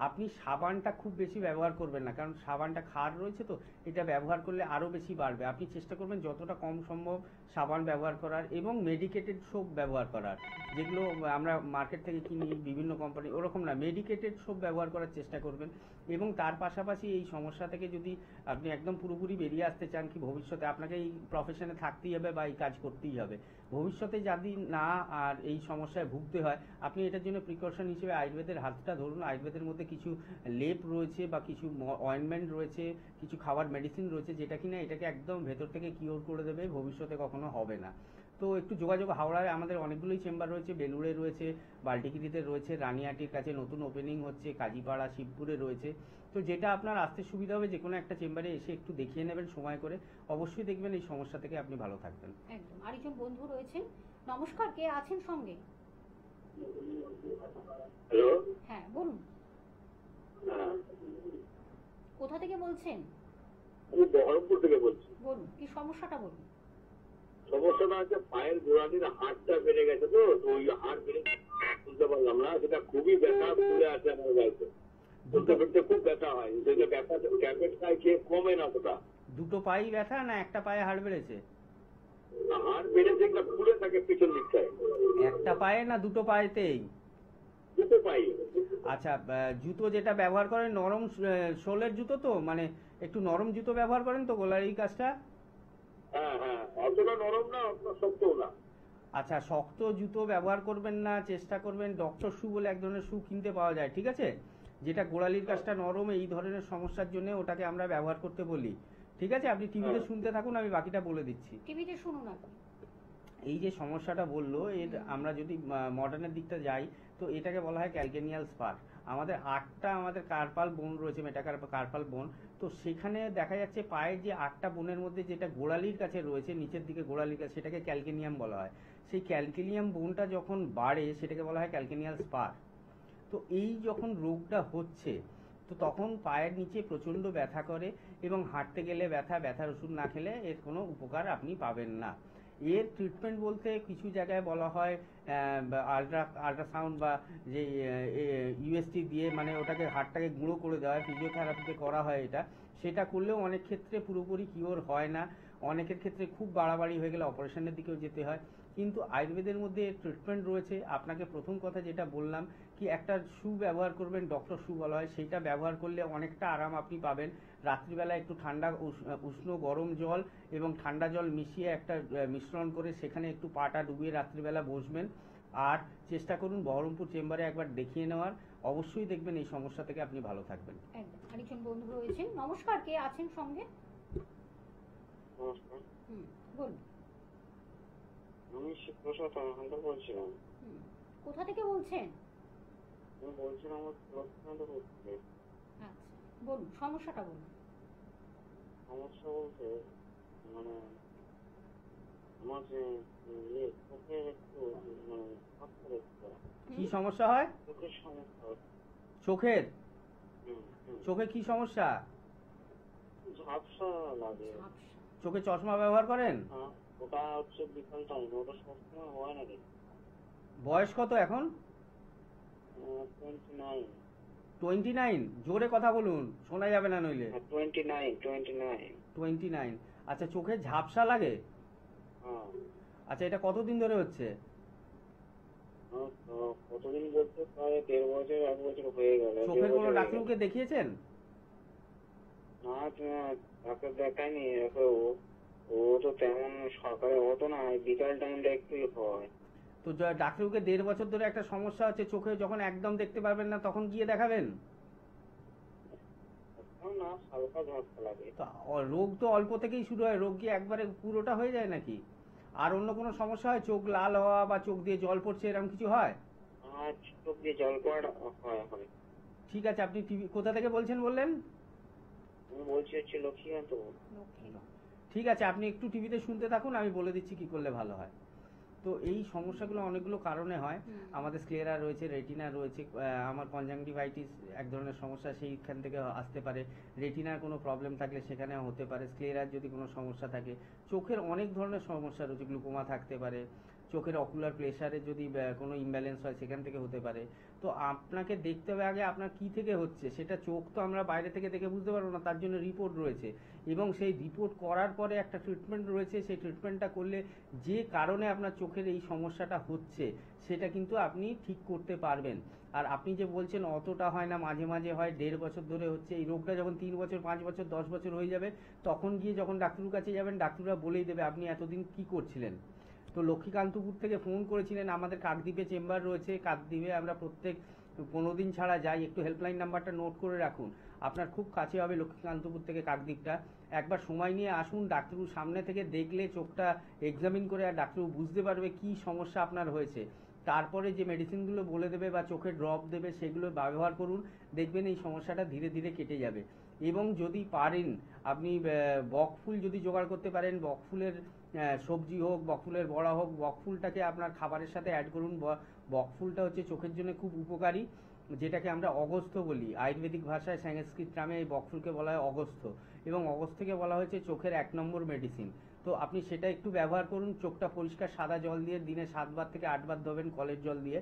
B: আপনি সাবানটা খুব বেশি ব্যবহার করবেন না, কারণ সাবানটা ক্ষার রয়েছে, তো এটা ব্যবহার করলে আরও বেশি বাড়বে। আপনি চেষ্টা করবেন যতটা কম সম্ভব সাবান ব্যবহার করার, এবং মেডিকেটেড সোপ ব্যবহার করার, যেগুলো আমরা মার্কেট থেকে কিনি বিভিন্ন কোম্পানি, ওরকম না, মেডিকেটেড সোপ ব্যবহার করার চেষ্টা করবেন। এবং তার পাশাপাশি এই সমস্যা থেকে যদি আপনি একদম পুরোপুরি বেরিয়ে আসতে চান, কি ভবিষ্যতে আপনাকে এই প্রফেশনে থাকতেই হবে বা এই কাজ করতেই হবে, ভবিষ্যতে যদি না আর এই সমস্যায় ভুগতে হয়, আপনি এটার জন্য প্রিকশন হিসেবে আয়ুর্বেদের হাতটা ধরুন। আয়ুর্বেদের মধ্যে কিছু লেপ রয়েছে বা কিছু অয়েনমেন্ট রয়েছে, কিছু খাবার মেডিসিন রয়েছে, যেটা কিনা এটাকে একদম ভেতর থেকে কিওর করে দেবে, ভবিষ্যতে কখনো হবে না। তো একটু যোগাযোগ, হাওড়ায় আমাদের অনেকগুলোই চেম্বার রয়েছে, বেলুড়ে রয়েছে, বাল্টিগিরিতে রয়েছে, রানিহাটির কাছে নতুন ওপেনিং হচ্ছে, কাজীপাড়া, শিবপুরে রয়েছে। তো যেটা আপনার আসতে সুবিধা হবে যে কোনো একটা চেম্বারে এসে একটু দেখিয়ে নেবেন সময় করে, অবশ্যই দেখবেন এই সমস্যা থেকে আপনি ভালো থাকবেন।
A: একদম। আরেকজন বন্ধু রয়েছেন, নমস্কার, কে আছেন সঙ্গে?
C: হ্যালো।
A: হ্যাঁ বলুন, কোথা থেকে বলছেন?
C: আমি বহরমপুর থেকে বলছি।
A: বলুন, কি সমস্যাটা বলুন।
C: সমস্যাটা হচ্ছে পায়ের গোড়ালির হাড়টা বেড়ে গেছে, তো ওই হাড় বেড়ে বুঝতে পারলাম না, সেটা খুবই ব্যথা ফুলে আছে আমার গাড়িতে, বুঝতে ফিরতে খুব ব্যথা হয়, সেটা ব্যথা ট্যাবলেট খাই খেয়ে কমে না ওটা।
B: দুটো পায়েই ব্যথা না একটা পায়ে হাড় বেড়েছে?
C: হাড় বেড়েছে একটা ফুলে থাকে পিছন দিকটায়।
B: একটা পায়ে না দুটো পায়েতেই?
C: দুটো পাই।
B: আচ্ছা, জুতো যেটা ব্যবহার করেন নরম সোলের জুতো তো, মানে একটু নরম জুতো ব্যবহার করেন তো গলার এই কাজটা?
C: হ্যাঁ হ্যাঁ, অতটা নরম না অতটা শক্তও না।
B: আচ্ছা, শক্ত জুতো ব্যবহার করবেন না, চেষ্টা করবেন ডক্টর শু বলে এক ধরনের শু কিনতে পাওয়া যায়, ঠিক আছে, যেটা গোড়ালির কাজটা নরম, এই ধরনের সমস্যার জন্য ওটাকে আমরা ব্যবহার করতে বলি, ঠিক আছে? আপনি টিভিতে শুনতে থাকুন, আমি বাকিটা বলে দিচ্ছি।
A: টিভিতে শুনুন আপনি।
B: এই যে সমস্যাটা বললো এর আমরা যদি মডার্নের দিকটা যাই তো এটাকে বলা হয় ক্যালকেনিয়াল স্পার। আমাদের 8টা আমাদের কার্পাল বোন রয়েছে, মেটাকার্পাল বোন। তো সেখানে দেখা যাচ্ছে পায়ের যে 8টা বোনের মধ্যে যেটা গোড়ালির কাছে রয়েছে, নিচের দিকে গোড়ালির কাছে, সেটাকে ক্যালকেনিয়াম বলা হয়। সেই ক্যালকেনিয়াম বোনটা যখন বাড়ে সেটাকে বলা হয় ক্যালকেনিয়াল স্পার। তো এই যখন রোগটা হচ্ছে তো তখন পায়ের নিচে প্রচণ্ড ব্যথা করে এবং হাঁটতে গেলে ব্যথার ওষুধ না খেলে এর কোনো উপকার আপনি পাবেন না। এর ট্রিটমেন্ট বলতে কিছু জায়গায় বলা হয় আল্ট্রাসাউন্ড বা যে ইউএসটি দিয়ে, মানে ওটাকে হাড়টাকে গুঁড়ো করে দেওয়া হয়, ফিজিওথেরাপিতে করা হয় এটা। সেটা করলেও অনেক ক্ষেত্রে পুরোপুরি কিওর হয় না, অনেকের ক্ষেত্রে খুব বাড়াবাড়ি হয়ে গেলে অপারেশনের দিকেও যেতে হয়। কিন্তু আয়ুর্বেদের মধ্যে ট্রিটমেন্ট রয়েছে। আপনাকে প্রথম কথা যেটা বললাম কি একটা শু ব্যবহার করবেন, ডক্টর শু বলা হয়, সেইটা ব্যবহার করলে অনেকটা আরাম আপনি পাবেন। রাত্রিবেলা একটু ঠান্ডা উষ্ণ গরম জল এবং ঠান্ডা জল মিশিয়ে একটা মিশ্রণ করে সেখানে একটু পাটা ডুবিয়ে রাত্রিবেলা বসবেন। আর চেষ্টা করুন বহরমপুর চেম্বারে একবার দেখিয়ে নেওয়ার, অবশ্যই দেখবেন এই সমস্যা থেকে আপনি ভালো থাকবেন।
A: একদম। আরেকজন বন্ধু রয়েছেন, নমস্কার, কে আছেন সঙ্গে?
C: নমস্কার,
A: বলুন।
C: আমি শিবপ্রসাদ বলছিলাম।
A: কোথা থেকে বলছেন?
C: আমি বলছিলাম আমার থেকে।
A: আচ্ছা বলুন, সমস্যাটা বলুন।
C: সমস্যা বলতে মানে আমার যে চোখে একটু মানে
B: কি সমস্যা হয়?
C: চোখের সমস্যা।
B: চোখের? চোখে কি সমস্যা?
C: ঝাপসা লাগে।
B: চোখে চশমা ব্যবহার করেন?
C: ওটা হচ্ছে বিকাল টাইম, ওটা সবসময় হয় না।
B: বয়স কত এখন?
C: 29।
B: 29? জোরে কথা বলুন, শোনা যাবে না নইলে।
C: 29।
B: আচ্ছা, চোখে ঝাপসা লাগে? আচ্ছা, এটা কতদিন ধরে হচ্ছে?
C: কতদিন বলতে প্রায় 1.5 বছর 1 বছর হয়ে গেল।
B: চোখের কোনো ডাক্তারকে দেখিয়েছেন?
C: না, ডাক্তার দেখায়নি। ও তো তেমন সকালে হতো না, বিকাল টাইমটা একটুই হয়।
B: তো ডাক্তারকে 1.5 বছর ধরে একটা সমস্যা হচ্ছে চোখে, যখন একদম দেখতে পারবেন না তখন গিয়ে দেখাবেন
C: না, হালকা ঝাপসা লাগে।
B: রোগ তো অল্প থেকেই শুরু হয়, রোগ কি একবারে পুরোটা হয়ে যায় নাকি? আর অন্য কোনো সমস্যা হয়, চোখ লাল হওয়া বা চোখ দিয়ে জল পড়ছে এরকম কিছু হয়?
C: চোখ দিয়ে জল পড়া হয়।
B: ঠিক আছে, আপনি কোথা থেকে বলছেন বললেন?
C: আমি বলছি হচ্ছে লক্ষ্মীকান্ত।
B: ঠিক আছে, আপনি একটু টিভিতে শুনতে থাকুন, আমি বলে দিচ্ছি কি করলে ভালো হয়। তো এই সমস্যাগুলো অনেকগুলো কারণে হয়। আমাদের স্ক্লেরা রয়েছে, রেটিনা রয়েছে, আমার কনজাংটিভাইটিস এক ধরনের সমস্যা সেইখান থেকে আসতে পারে, রেটিনার কোনো প্রবলেম থাকলে সেখানে হতে পারে, স্ক্লেরার যদি কোনো সমস্যা থাকে, চোখের অনেক ধরনের সমস্যা রয়েছে, গ্লুকোমা থাকতে পারে, চোখের অকুলার প্রেশারে যদি কোনো ইমব্যালেন্স হয় সেখান থেকে হতে পারে। তো আপনাকে দেখতে হবে আগে আপনার কি থেকে হচ্ছে, সেটা চোখ তো আমরা বাইরে থেকে দেখে বুঝতে পারবো না, তার জন্য রিপোর্ট রয়েছে এবং সেই রিপোর্ট করার পরে একটা ট্রিটমেন্ট রয়েছে। সেই ট্রিটমেন্টটা করলে যে কারণে আপনার চোখের এই সমস্যাটা হচ্ছে সেটা কিন্তু আপনি ঠিক করতে পারবেন। আর আপনি যে বলছেন অতটা হয় না, মাঝে মাঝে হয়, 1.5 বছর ধরে হচ্ছে, এই রোগটা যখন 3 বছর 5 বছর 10 বছর হয়ে যাবে তখন গিয়ে যখন ডাক্তারের কাছে যাবেন ডাক্তাররা বলেই দেবে আপনি এতদিন কি করছিলেন। তো লক্ষ্মীকান্তপুর থেকে ফোন করেছিলেন, আমাদের কাকদ্বীপে চেম্বার রয়েছে, কাকদ্বীপে আমরা প্রত্যেক 15 দিন ছাড়া যাই, একটু হেল্পলাইন নাম্বারটা নোট করে রাখুন। আপনার খুব কাছে হবে লক্ষ্মীকান্তপুর থেকে কাকদ্বীপটা। একবার সময় নিয়ে আসুন, ডাক্তারবাবু সামনে থেকে দেখলে চোখটা এক্সামিন করে আর ডাক্তারবাবু বুঝতে পারবে কি সমস্যা আপনার হয়েছে। তারপরে যে মেডিসিনগুলো বলে দেবে বা চোখে ড্রপ দেবে সেগুলো ব্যবহার করুন, দেখবেন এই সমস্যাটা ধীরে ধীরে কেটে যাবে। এবং যদি পারেন আপনি বকফুল যদি জোগাড় করতে পারেন, বকফুলের সবজি হোক, বকফুলের বড়া হোক, বকফুলটাকে আপনার খাবারের সাথে অ্যাড করুন। বকফুলটা হচ্ছে চোখের জন্য খুব উপকারী, যেটাকে আমরা অগস্ত্য বলি। আয়ুর্বেদিক ভাষায় সংস্কৃত নামে এই বকফুলকে বলা হয় অগস্ত্য, এবং অগস্ত্যকে বলা হয়েছে চোখের 1 নম্বর মেডিসিন। তো আপনি সেটা একটু ব্যবহার করুন। চোখটা পরিষ্কার সাদা জল দিয়ে দিনে 7 বার থেকে 8 বার ধোবেন কলের জল দিয়ে।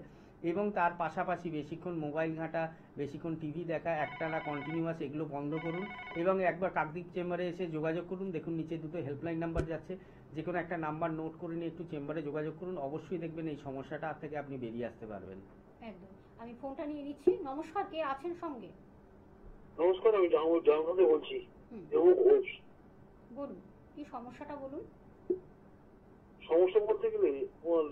B: এবং তার পাশাপাশি বেশিক্ষণ মোবাইল ঘাঁটা, বেশিক্ষণ টিভি দেখা, একটানা কন্টিনিউয়াস, এগুলো বন্ধ করুন। এবং একবার কাকদ্বীপ চেম্বারে এসে যোগাযোগ করুন। দেখুন নিচে 2টো হেল্পলাইন নাম্বার যাচ্ছে, যে কোনো একটা নাম্বার নোট করে নিয়ে একটু চেম্বারে যোগাযোগ করুন। অবশ্যই দেখবেন এই সমস্যাটা থেকে আপনি বেরিয়ে আসতে পারবেন।
A: একদম। আমি ফোনটা নিয়ে নিচ্ছি। নমস্কার, কে আছেন সঙ্গে?
C: নমস্কার, আমি জামগাতে বলছি।
A: বলুন, কি সমস্যাটা বলুন।
C: সমস্যা বলতে গেলে আমার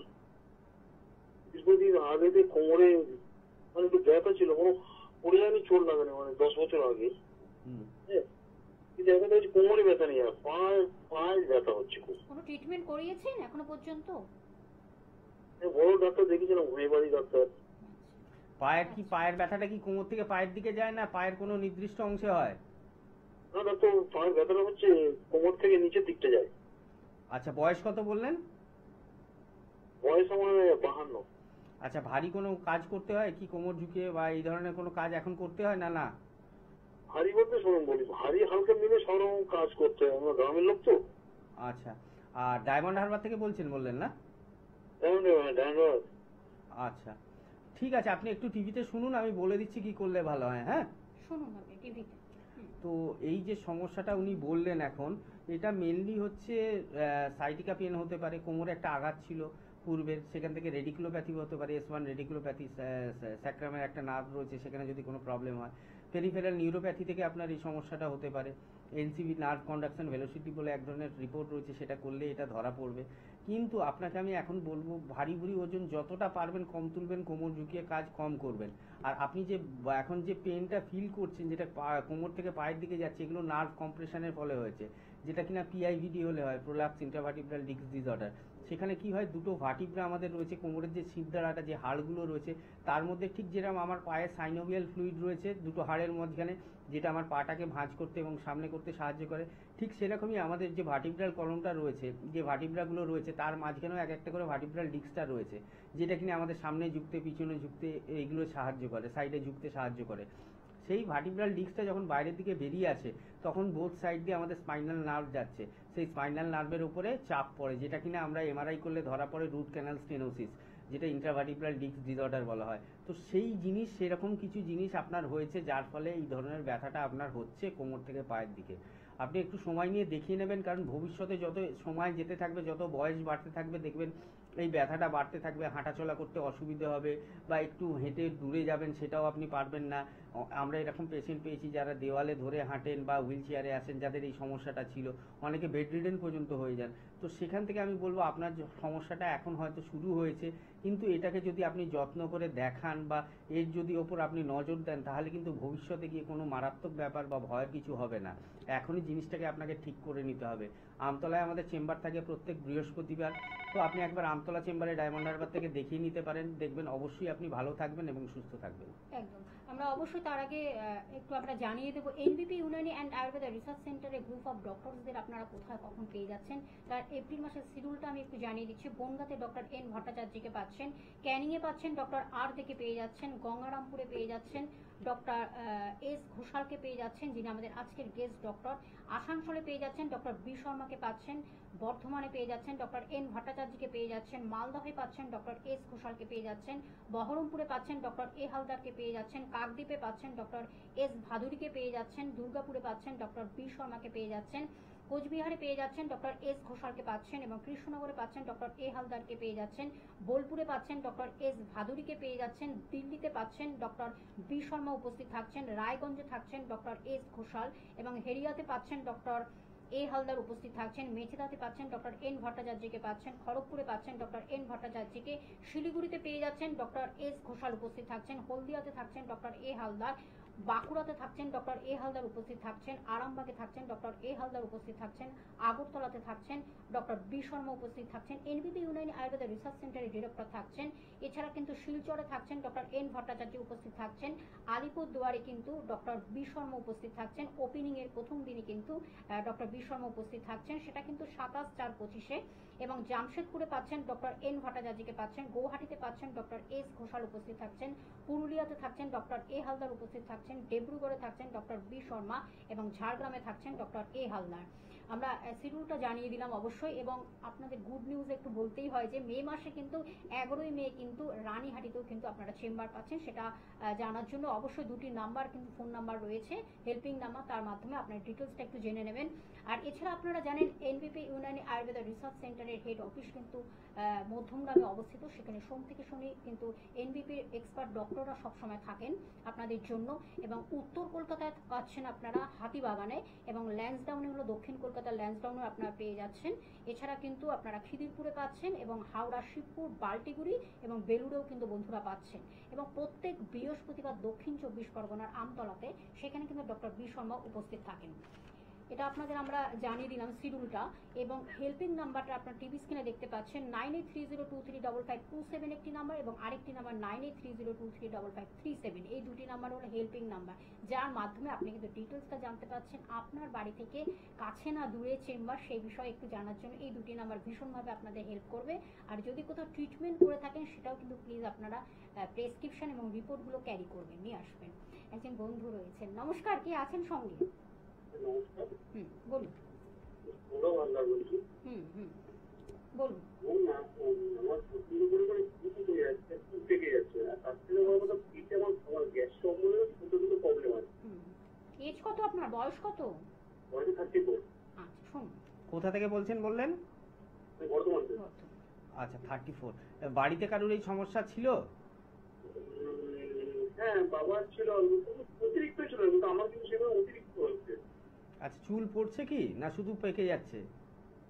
C: দীর্ঘদিন আগে থেকে কোমরে মানে একটু ব্যথা ছিল, কোনো পড়ে আমি চোট লাগানো, মানে 10 বছর আগে। কিন্তু এখন দেখছি কোমরে ব্যথা নেই, আর পায়ে ব্যথা হচ্ছে খুব।
A: কোনো ট্রিটমেন্ট করিয়েছেন এখনো পর্যন্ত?
C: বড় ডাক্তার দেখেছিলাম, হরিবাড়ি ডাক্তার।
B: পায়ের ব্যথাটা কি কোমর থেকে পায়ের দিকে যায়, না পায়ের কোনো নির্দিষ্ট অংশে হয়?
C: না ডাক্তার, পায়ের ব্যথাটা হচ্ছে কোমর থেকে নিচের দিকটা যায়।
B: আচ্ছা, বয়স কত বললেন?
C: বয়স আমার 52।
B: আচ্ছা, ভারী কোনো কাজ করতে হয় কি কোমর ঝুঁকিয়ে, বা এই ধরনের কোনো কাজ এখন করতে হয়? না না,
C: ভারী বলতে শুনুন বলি, ভারী হালকা মিলে সব রকম কাজ করতে হয়, আমরা গ্রামের লোক তো।
B: আচ্ছা, আর ডায়মন্ড হারবার থেকে বলছেন বললেন না? আচ্ছা, ঠিক আছে, আপনি একটু টিভিতে শুনুন, আমি বলে দিচ্ছি কি করলে ভালো হয়। হ্যাঁ,
A: শুনুন আপনি টিভিতে।
B: তো এই যে সমস্যাটা উনি বললেন এখন, এটা মেনলি হচ্ছে সাইটিকা পেন হতে পারে, কোমরে একটা আঘাত ছিল পূর্বের, সেখান থেকে রেডিকুলোপ্যাথি হতে পারে, S1 রেডিকুলোপ্যাথি, স্যাক্রামের একটা নার্ভ রয়েছে, সেখানে যদি কোনো প্রবলেম হয়। পেরিফেরাল নিউরোপ্যাথি থেকে আপনার এই সমস্যাটা হতে পারে। NCV নার্ভ কন্ডাকশন ভেলোসিটি বলে এক ধরনের রিপোর্ট রয়েছে, সেটা করলে এটা ধরা পড়বে। কিন্তু আপনাকে আমি এখন বলবো, ভারী ওজন যতটা পারবেন কম তুলবেন, কোমর ঝুঁকিয়ে কাজ কম করবেন। আর আপনি যে এখন যে পেনটা ফিল করছেন, যেটা কোমর থেকে পায়ের দিকে যাচ্ছে, এগুলো নার্ভ কম্প্রেশনের ফলে হয়েছে, যেটা কিনা PIVD হলে হয়, প্রোলাপস ইন্ট্রাভার্টিব্রাল ডিস্ক ডিসঅর্ডার। সেখানে কি হয়, 2টো ভার্টিব্রা আমাদের রয়েছে, কোমরের যে শিরদাঁড়াটা, যে হাড়গুলো রয়েছে তার মধ্যে, ঠিক যেরকম আমার পায়ে সাইনোভিয়াল ফ্লুইড রয়েছে 2টো হাড়ের মাঝখানে, যেটা আমার পাটাকে ভাঁজ করতে এবং সামনে করতে সাহায্য করে, ঠিক সেরকমই আমাদের যে ভার্টিব্রাল কলমটা রয়েছে, যে ভার্টিব্রাগুলো রয়েছে তার মাঝখানেও এক একটা করে ভার্টিব্রাল ডিস্কটা রয়েছে, যেটা কিনা আমাদের সামনে ঝুঁকতে, পিছনে ঝুঁকতে, এইগুলো সাহায্য করে, সাইডে ঝুঁকতে সাহায্য করে। সেই ভার্টিব্রাল ডিস্কটা যখন বাইরের দিকে বেরিয়ে আসে, তখন বোথ সাইড দিয়ে আমাদের স্পাইনাল নার্ভ যাচ্ছে, সেই স্পাইনাল নার্ভের উপরে চাপ পড়ে, যেটা কিনা আমরা MRI করলে ধরা পড়ে রুট ক্যানাল স্টেনোসিস, যেটা ইন্ট্রাভার্টিব্রাল ডিস্ক ডিসঅর্ডার বলা হয়। তো সেই জিনিস, সেরকম কিছু জিনিস আপনার হয়েছে, যার ফলে এই ধরনের ব্যথাটা আপনার হচ্ছে কোমর থেকে পায়ের দিকে। আপনি একটু সময় নিয়ে দেখিয়ে নেবেন, কারণ ভবিষ্যতে যত সময় যেতে থাকবে, যত বয়স বাড়তে থাকবে, দেখবেন এই ব্যথাটা বাড়তে থাকবে, হাঁটাচলা করতে অসুবিধে হবে, বা একটু হেঁটে দূরে যাবেন সেটাও আপনি পারবেন না। আমরা এরকম পেশেন্ট পেয়েছি যারা দেওয়ালে ধরে হাঁটেন বা হুইল চেয়ারে আসেন, যাদের এই সমস্যাটা ছিল, অনেকে বেড রিডেন পর্যন্ত হয়ে যান। তো সেখান থেকে আমি বলবো, আপনার সমস্যাটা এখন হয়তো শুরু হয়েছে, কিন্তু এটাকে যদি আপনি যত্ন করে দেখান বা এর যদি ওপর আপনি নজর দেন, তাহলে কিন্তু ভবিষ্যতে গিয়ে কোনো মারাত্মক ব্যাপার বা ভয়ের কিছু হবে না। এখনই জিনিসটাকে আপনাকে ঠিক করে নিতে হবে। আমতলায় আমাদের চেম্বার থাকে প্রত্যেক বৃহস্পতিবার, তো আপনি একবার আমতলা চেম্বারে ডায়মন্ড হারবার থেকে দেখিয়ে নিতে পারেন, দেখবেন অবশ্যই আপনি ভালো থাকবেন এবং সুস্থ থাকবেন।
A: একদম। আমরা অবশ্যই তার আগে একটু আমরা জানিয়ে দেবো, NBP Unani and Ayurveda research সেন্টারে গ্রুপ অফ ডক্টরসদের আপনারা কোথায় কখন পেয়ে যাচ্ছেন, তার এপ্রিল মাসের শিডিউলটা আমি একটু জানিয়ে দিচ্ছি। বনগাঁতে ডক্টর N ভট্টাচার্যকে পাচ্ছেন, ক্যানিংয়ে পাচ্ছেন ডক্টর R থেকে পেয়ে যাচ্ছেন, গঙ্গারামপুরে পেয়ে যাচ্ছেন ডক্টর S ঘোষালকে পেয়ে যাচ্ছেন, যিনি আমাদের আজকের গেস্ট ডক্টর। আসানসোলে পেয়ে যাচ্ছেন ডক্টর B শর্মাকে পাচ্ছেন, বর্ধমানে পেয়ে যাচ্ছেন ডক্টর N ভট্টাচার্যকে পেয়ে যাচ্ছেন, মালদহে পাচ্ছেন ডক্টর S ঘোষালকে পেয়ে যাচ্ছেন, বহরমপুরে পাচ্ছেন ডক্টর A হালদারকে পেয়ে যাচ্ছেন, কাকদ্বীপে পাচ্ছেন ডক্টর S ভাদুরীকে পেয়ে যাচ্ছেন, দুর্গাপুরে পাচ্ছেন ডক্টর B শর্মাকে পেয়ে যাচ্ছেন, কোচবিহারে পেয়ে যাচ্ছেন ডক্টর S ঘোষালকে পাচ্ছেন এবং কৃষ্ণনগরে পাচ্ছেন ডক্টর A হালদারকে পেয়ে যাচ্ছেন, বোলপুরে পাচ্ছেন ডক্টর S ভাদুরীকে পেয়ে যাচ্ছেন, দিল্লিতে পাচ্ছেন ডক্টর B শর্মা উপস্থিত থাকছেন, রায়গঞ্জে থাকছেন ডক্টর S ঘোষাল এবং হেরিয়াতে পাচ্ছেন ডক্টর এ হালদার উপস্থিত থাকছেন, মেছেদাতে পাচ্ছেন ডক্টর এন ভট্টাচার্যকে পাচ্ছেন, খড়গপুরে পাচ্ছেন ডক্টর এন ভট্টাচার্যকে, শিলিগুড়িতে পেয়ে যাচ্ছেন ডক্টর এস ঘোষাল উপস্থিত থাকছেন, হলদিয়াতে থাকছেন ডক্টর এ হালদার, বাঁকুড়াতে থাকছেন ডক্টর এ হালদার উপস্থিত থাকছেন, আরামবাগে থাকছেন ডক্টর এ হালদার উপস্থিত থাকছেন, আগরতলাতে থাকছেন ডক্টর বি শর্মা উপস্থিত থাকছেন, এনবিপি ইউনানি আয়ুর্বেদা রিসার্চ সেন্টারের ডিরেক্টর থাকছেন। এছাড়া কিন্তু শিলচরে থাকছেন ডক্টর এন ভট্টাচার্য উপস্থিত থাকছেন, আলিপুরদুয়ারে কিন্তু ডক্টর বি শর্মা উপস্থিত থাকছেন। ওপেনিং এর প্রথম দিনে কিন্তু ডক্টর বি শর্মা উপস্থিত থাকছেন, সেটা কিন্তু 27/4/25 এবং জামশেদপুরে পাচ্ছেন ডক্টর এন ভট্টাচার্যকে পাচ্ছেন, গৌহাটিতে পাচ্ছেন ডক্টর এস ঘোষাল উপস্থিত থাকছেন, পুরুলিয়াতে থাকছেন ডক্টর এ হালদার উপস্থিত থাকছেন, ডিব্রুগড়ে থাকছেন ডক্টর বি শর্মা এবং ঝাড়গ্রামে থাকছেন ডক্টর এ হালদার। আমরা শিডিউলটা জানিয়ে দিলাম অবশ্যই, এবং আপনাদের গুড নিউজ একটু বলতেই হয় যে মে মাসে কিন্তু 11ই মে কিন্তু রানীহাটিতেও কিন্তু আপনারা চেম্বার পাচ্ছেন। সেটা জানার জন্য অবশ্যই দুটি নাম্বার কিন্তু ফোন নাম্বার রয়েছে, হেল্পিং নাম্বার, তার মাধ্যমে আপনার ডিটেলসটা একটু জেনে নেবেন। আর এছাড়া আপনারা জানেন এনবিপি ইউনানি আয়ুর্বেদা রিসার্চ সেন্টারের হেড অফিস কিন্তু মধ্যমগ্রামে অবস্থিত। সেখানে সোম থেকে শনি কিন্তু এনবিপির এক্সপার্ট ডক্টররা সবসময় থাকেন আপনাদের জন্য। এবং উত্তর কলকাতায় পাচ্ছেন আপনারা হাতিবাগানে, এবং ল্যান্সডাউনে হলো দক্ষিণ কলকাতার ল্যান্সডাউনে আপনারা পেয়ে যাচ্ছেন। এছাড়া কিন্তু আপনারা খিদিরপুরে পাচ্ছেন, এবং হাওড়া, শিবপুর, বাল্টিগুড়ি এবং বেলুড়েও কিন্তু বন্ধুরা পাচ্ছেন। এবং প্রত্যেক বৃহস্পতিবার দক্ষিণ 24 পরগনার আমতলাতে সেখানে কিন্তু ডক্টর বি শর্মা উপস্থিত থাকেন। এটা আপনাদের আমরা জানিয়ে দিলাম শিডিউলটা। এবং হেল্পিং নাম্বারটা আপনার টিভি স্ক্রিনে দেখতে পাচ্ছেন 9830235527 একটি নাম্বার, এবং আরেকটি নাম্বার 9830235537। এই দুটি নাম্বার হলো হেল্পিং নাম্বার, যার মাধ্যমে আপনি কিন্তু ডিটেলসটা জানতে পাচ্ছেন। আপনার বাড়ি থেকে কাছে না দূরে চেম্বার, সেই বিষয়ে একটু জানার জন্য এই দুটি নাম্বার ভীষণভাবে আপনাদের হেল্প করবে। আর যদি কোথাও ট্রিটমেন্ট করে থাকেন সেটাও কিন্তু প্লিজ আপনারা প্রেসক্রিপশন এবং রিপোর্টগুলো ক্যারি করবেন, নিয়ে আসবেন। একজন বন্ধু রয়েছেন, নমস্কার, কে আছেন সঙ্গে?
C: নমস্কার।
A: বলুন।
C: বলছি।
A: বলুন।
C: আমার প্রচুর পরিমাণে থেকে যাচ্ছে, থেকে যাচ্ছে, আর তার থেকে বড় কথা পিঠে আমার গ্যাস সম্বন্ধে ছোট ছোট প্রবলেম আছে।
A: এজ কত আপনার, বয়স কত?
C: বয়স 34।
A: আচ্ছা শুনুন।
B: কোথা থেকে বলছেন বললেন?
C: বর্ধমান থেকে।
B: আচ্ছা 34। বাড়িতে কারোর এই সমস্যা ছিল?
C: হ্যাঁ, বাবার ছিল, অতিরিক্ত ছিল, কিন্তু আমার কিন্তু সেভাবে অতিরিক্ত হচ্ছে।
B: আচ্ছা, চুল পড়ছে কি না শুধু পেকে যাচ্ছে?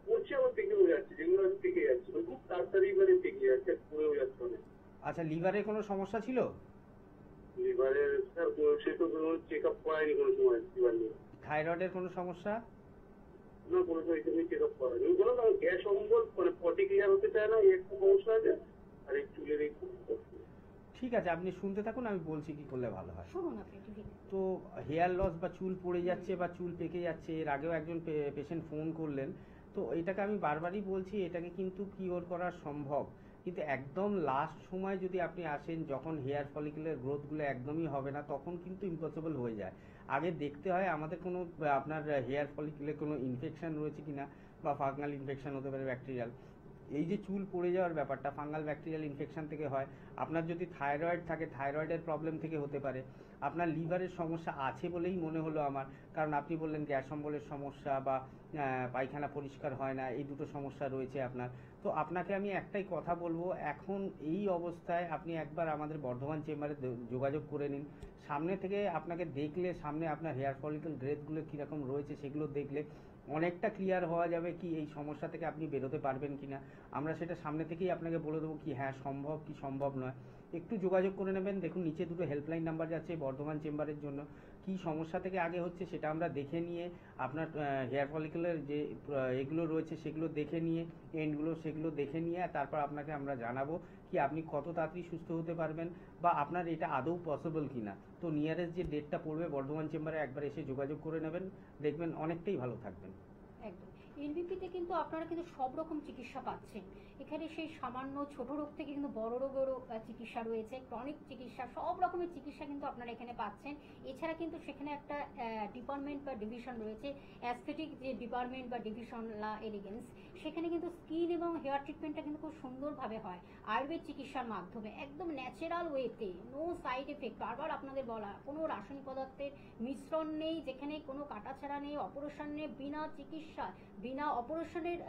C: পড়ছে, আবার পেকেও যাচ্ছে, যেগুলো পেকে যাচ্ছে খুব তাড়াতাড়ি মানে পেকে যাচ্ছে, পড়েও যাচ্ছে অনেক।
B: আচ্ছা, লিভারের কোনো সমস্যা ছিল?
C: লিভারের স্যার সে তো কোনো চেক আপ করায়নি কোনো সময় লিভার নিয়ে।
B: থাইরয়েডের কোনো সমস্যা?
C: না, কোনো সময় চেক আপ করায়নি। বলো না, গ্যাস অম্বল মানে পটি ক্লিয়ার হতে চায় না, এই একটা সমস্যা আছে, আর এই চুলের এই।
B: ঠিক আছে, আপনি শুনতে থাকুন, আমি বলছি কি করলে ভালো হয়।
A: শুনুন আপনি টিভি।
B: তো হেয়ার লস বা চুল পড়ে যাচ্ছে বা চুল পেকে যাচ্ছে, এর আগেও একজন পেশেন্ট ফোন করলেন। তো এটাকে আমি বারবারই বলছি, এটাকে কিন্তু কিওর করা সম্ভব, কিন্তু একদম লাস্ট সময় যদি আপনি আসেন, যখন হেয়ার ফলিকুলার গ্রোথগুলো একদমই হবে না, তখন কিন্তু ইম্পসিবল হয়ে যায়। আগে দেখতে হয় আমাদের কোনো আপনার হেয়ার ফলিকুলে কোনো ইনফেকশন রয়েছে কিনা, বা ফাঙ্গাল ইনফেকশন হতে পারে, ব্যাকটেরিয়াল। এই যে চুল পড়ে যাওয়ার ব্যাপারটা ফাঙ্গাল ব্যাকটেরিয়াল ইনফেকশন থেকে হয়। আপনার যদি থাইরয়েড থাকে, থাইরয়েডের প্রবলেম থেকে হতে পারে। আপনার লিভারের সমস্যা আছে বলেই মনে হলো আমার, কারণ আপনি বললেন গ্যাস অম্বলের সমস্যা বা পায়খানা পরিষ্কার হয় না, এই দুটো সমস্যা রয়েছে আপনার। তো আপনাকে আমি একটাই কথা বলবো, এখন এই অবস্থায় আপনি একবার আমাদের বর্ধমান চেম্বারে যোগাযোগ করে নিন। সামনে থেকে আপনাকে দেখলে, সামনে আপনার হেয়ার ফলিকল গ্রেথগুলো কীরকম রয়েছে সেগুলো দেখলে অনেকটা ক্লিয়ার হওয়া যাবে কি এই সমস্যা থেকে আপনি বেরোতে পারবেন কিনা। আমরা সেটা সামনে থেকেই আপনাকে বলে দেবো কি হ্যাঁ সম্ভব কি সম্ভব নয়। একটু যোগাযোগ করে নেবেন। দেখুন নিচে দুটো হেল্পলাইন নাম্বার যাচ্ছে বর্ধমান চেম্বারের জন্য। কি সমস্যা থেকে আগে হচ্ছে সেটা আমরা দেখে নিয়ে, আপনার হেয়ার ফলিকুলার যে এগুলো রয়েছে সেগুলো দেখে নিয়ে, এন্ডগুলো সেগুলো দেখে নিয়ে তারপর আপনাকে আমরা জানাবো কি আপনি কত তাড়াতাড়ি সুস্থ হতে পারবেন বা আপনার এটা আদৌ পসিবল কিনা। তো নিয়ারেস্ট যে ডেটটা পড়বে বর্ধমান চেম্বারে একবার এসে যোগাযোগ করে নেবেন, দেখবেন অনেকটাই ভালো থাকবেন।
A: একদম। এনবিপিতে কিন্তু আপনারা কিন্তু সব রকম চিকিৎসা পাচ্ছেন। এখানে সেই সামান্য ছোট রোগ থেকে কিন্তু বড় রোগেরও চিকিৎসা রয়েছে, ক্রনিক চিকিৎসা, সব রকমের চিকিৎসা কিন্তু আপনারা এখানে পাচ্ছেন। এছাড়া কিন্তু সেখানে একটা ডিপার্টমেন্ট বা ডিভিশন রয়েছে, অ্যাস্থেটিক যে ডিপার্টমেন্ট বা ডিভিশন লা এলিগেন্স, সেখানে কিন্তু স্কিন এবং হেয়ার ট্রিটমেন্টটা কিন্তু খুব সুন্দরভাবে হয় আয়ুর্বেদ চিকিৎসার মাধ্যমে, একদম ন্যাচারাল ওয়েতে, নো সাইড এফেক্ট। বারবার আপনাদের বলা, কোনো রাসায়নিক পদার্থের মিশ্রণ নেই, যেখানে কোনো কাটাছাড়া নেই, অপারেশন নেই, বিনা চিকিৎসা বিনা অপারেশনের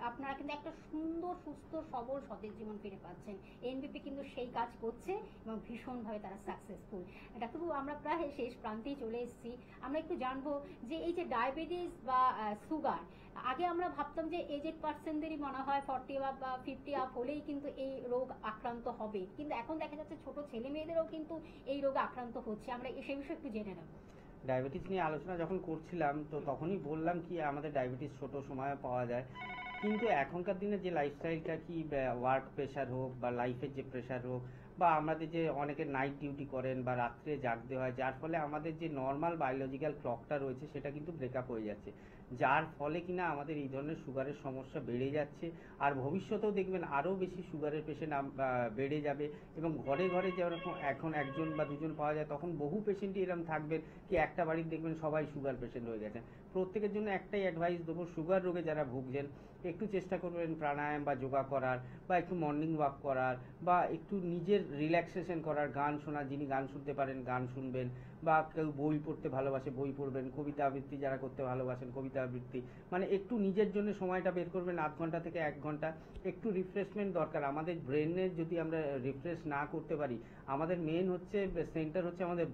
A: আপনারা কিন্তু একটা সুন্দর সুস্থ সবল সতেজ জীবন ফিরে পাচ্ছেন। এনবিপি কিন্তু সেই কাজ করছে এবং ভীষণভাবে তারা সাকসেসফুল। ডাক্তারবাবু, আমরা প্রায় শেষ প্রান্তেই চলে এসেছি। আমরা একটু জানবো যে এই যে ডায়াবেটিস বা সুগার, আগে আমরা ভাবতাম যে এজেড পার্সনদেরই মনে হয় 40 বা 50 আপ হলেই কিন্তু এই রোগ আক্রান্ত হবে, কিন্তু এখন দেখা যাচ্ছে ছোট ছেলে মেয়েদেরও কিন্তু এই রোগে আক্রান্ত হচ্ছে। আমরা সে বিষয়ে একটু জেনে নেব।
B: ডায়াবেটিস নিয়ে আলোচনা যখন করছিলাম তো তখনই বললাম কি আমাদের ডায়াবেটিস ছোট সময়ে পাওয়া যায়, কিন্তু এখনকার দিনে যে লাইফস্টাইলটা কি ওয়ার্ক প্রেশার হোক বা লাইফের যে প্রেশার হোক বা আমাদের যে অনেকে নাইট ডিউটি করেন বা রাত্রে জাগতে হয়, যার ফলে আমাদের যে নর্মাল বায়োলজিক্যাল ক্লকটা রয়েছে সেটা কিন্তু ব্রেকআপ হয়ে যাচ্ছে, যার ফলে কিনা আমাদের এই ধরনের সুগারের সমস্যা বেড়ে যাচ্ছে। আর ভবিষ্যতেও দেখবেন আরও বেশি সুগারের পেশেন্ট বেড়ে যাবে এবং ঘরে ঘরে যেরকম এখন একজন বা দুজন পাওয়া যায় তখন বহু পেশেন্টই এরকম থাকবেন কি একটা বাড়ির দেখবেন সবাই সুগার পেশেন্ট হয়ে গেছেন। প্রত্যেকের জন্য একটাই অ্যাডভাইস দেবো, সুগার রোগে যারা ভুগছেন একটু চেষ্টা করবেন প্রাণায়াম বা যোগা করার বা একটু মর্নিং ওয়াক করার বা একটু নিজের রিল্যাক্সেশন করার, গান শোনার, যিনি গান শুনতে পারেন গান শুনবেন বা কেউ বই পড়তে ভালোবাসে বই পড়বেন, কবিতা আবৃত্তি যারা করতে ভালোবাসেন কবিতা আবৃত্তি, মানে একটু নিজের জন্য সময়টা বের করবেন আধ ঘন্টা থেকে 1 ঘন্টা। একটু রিফ্রেশমেন্ট দরকার আমাদের ব্রেনের, যদি আমরা রিফ্রেশ না করতে পারি, আমাদের মেন হচ্ছে সেন্টার হচ্ছে আমাদের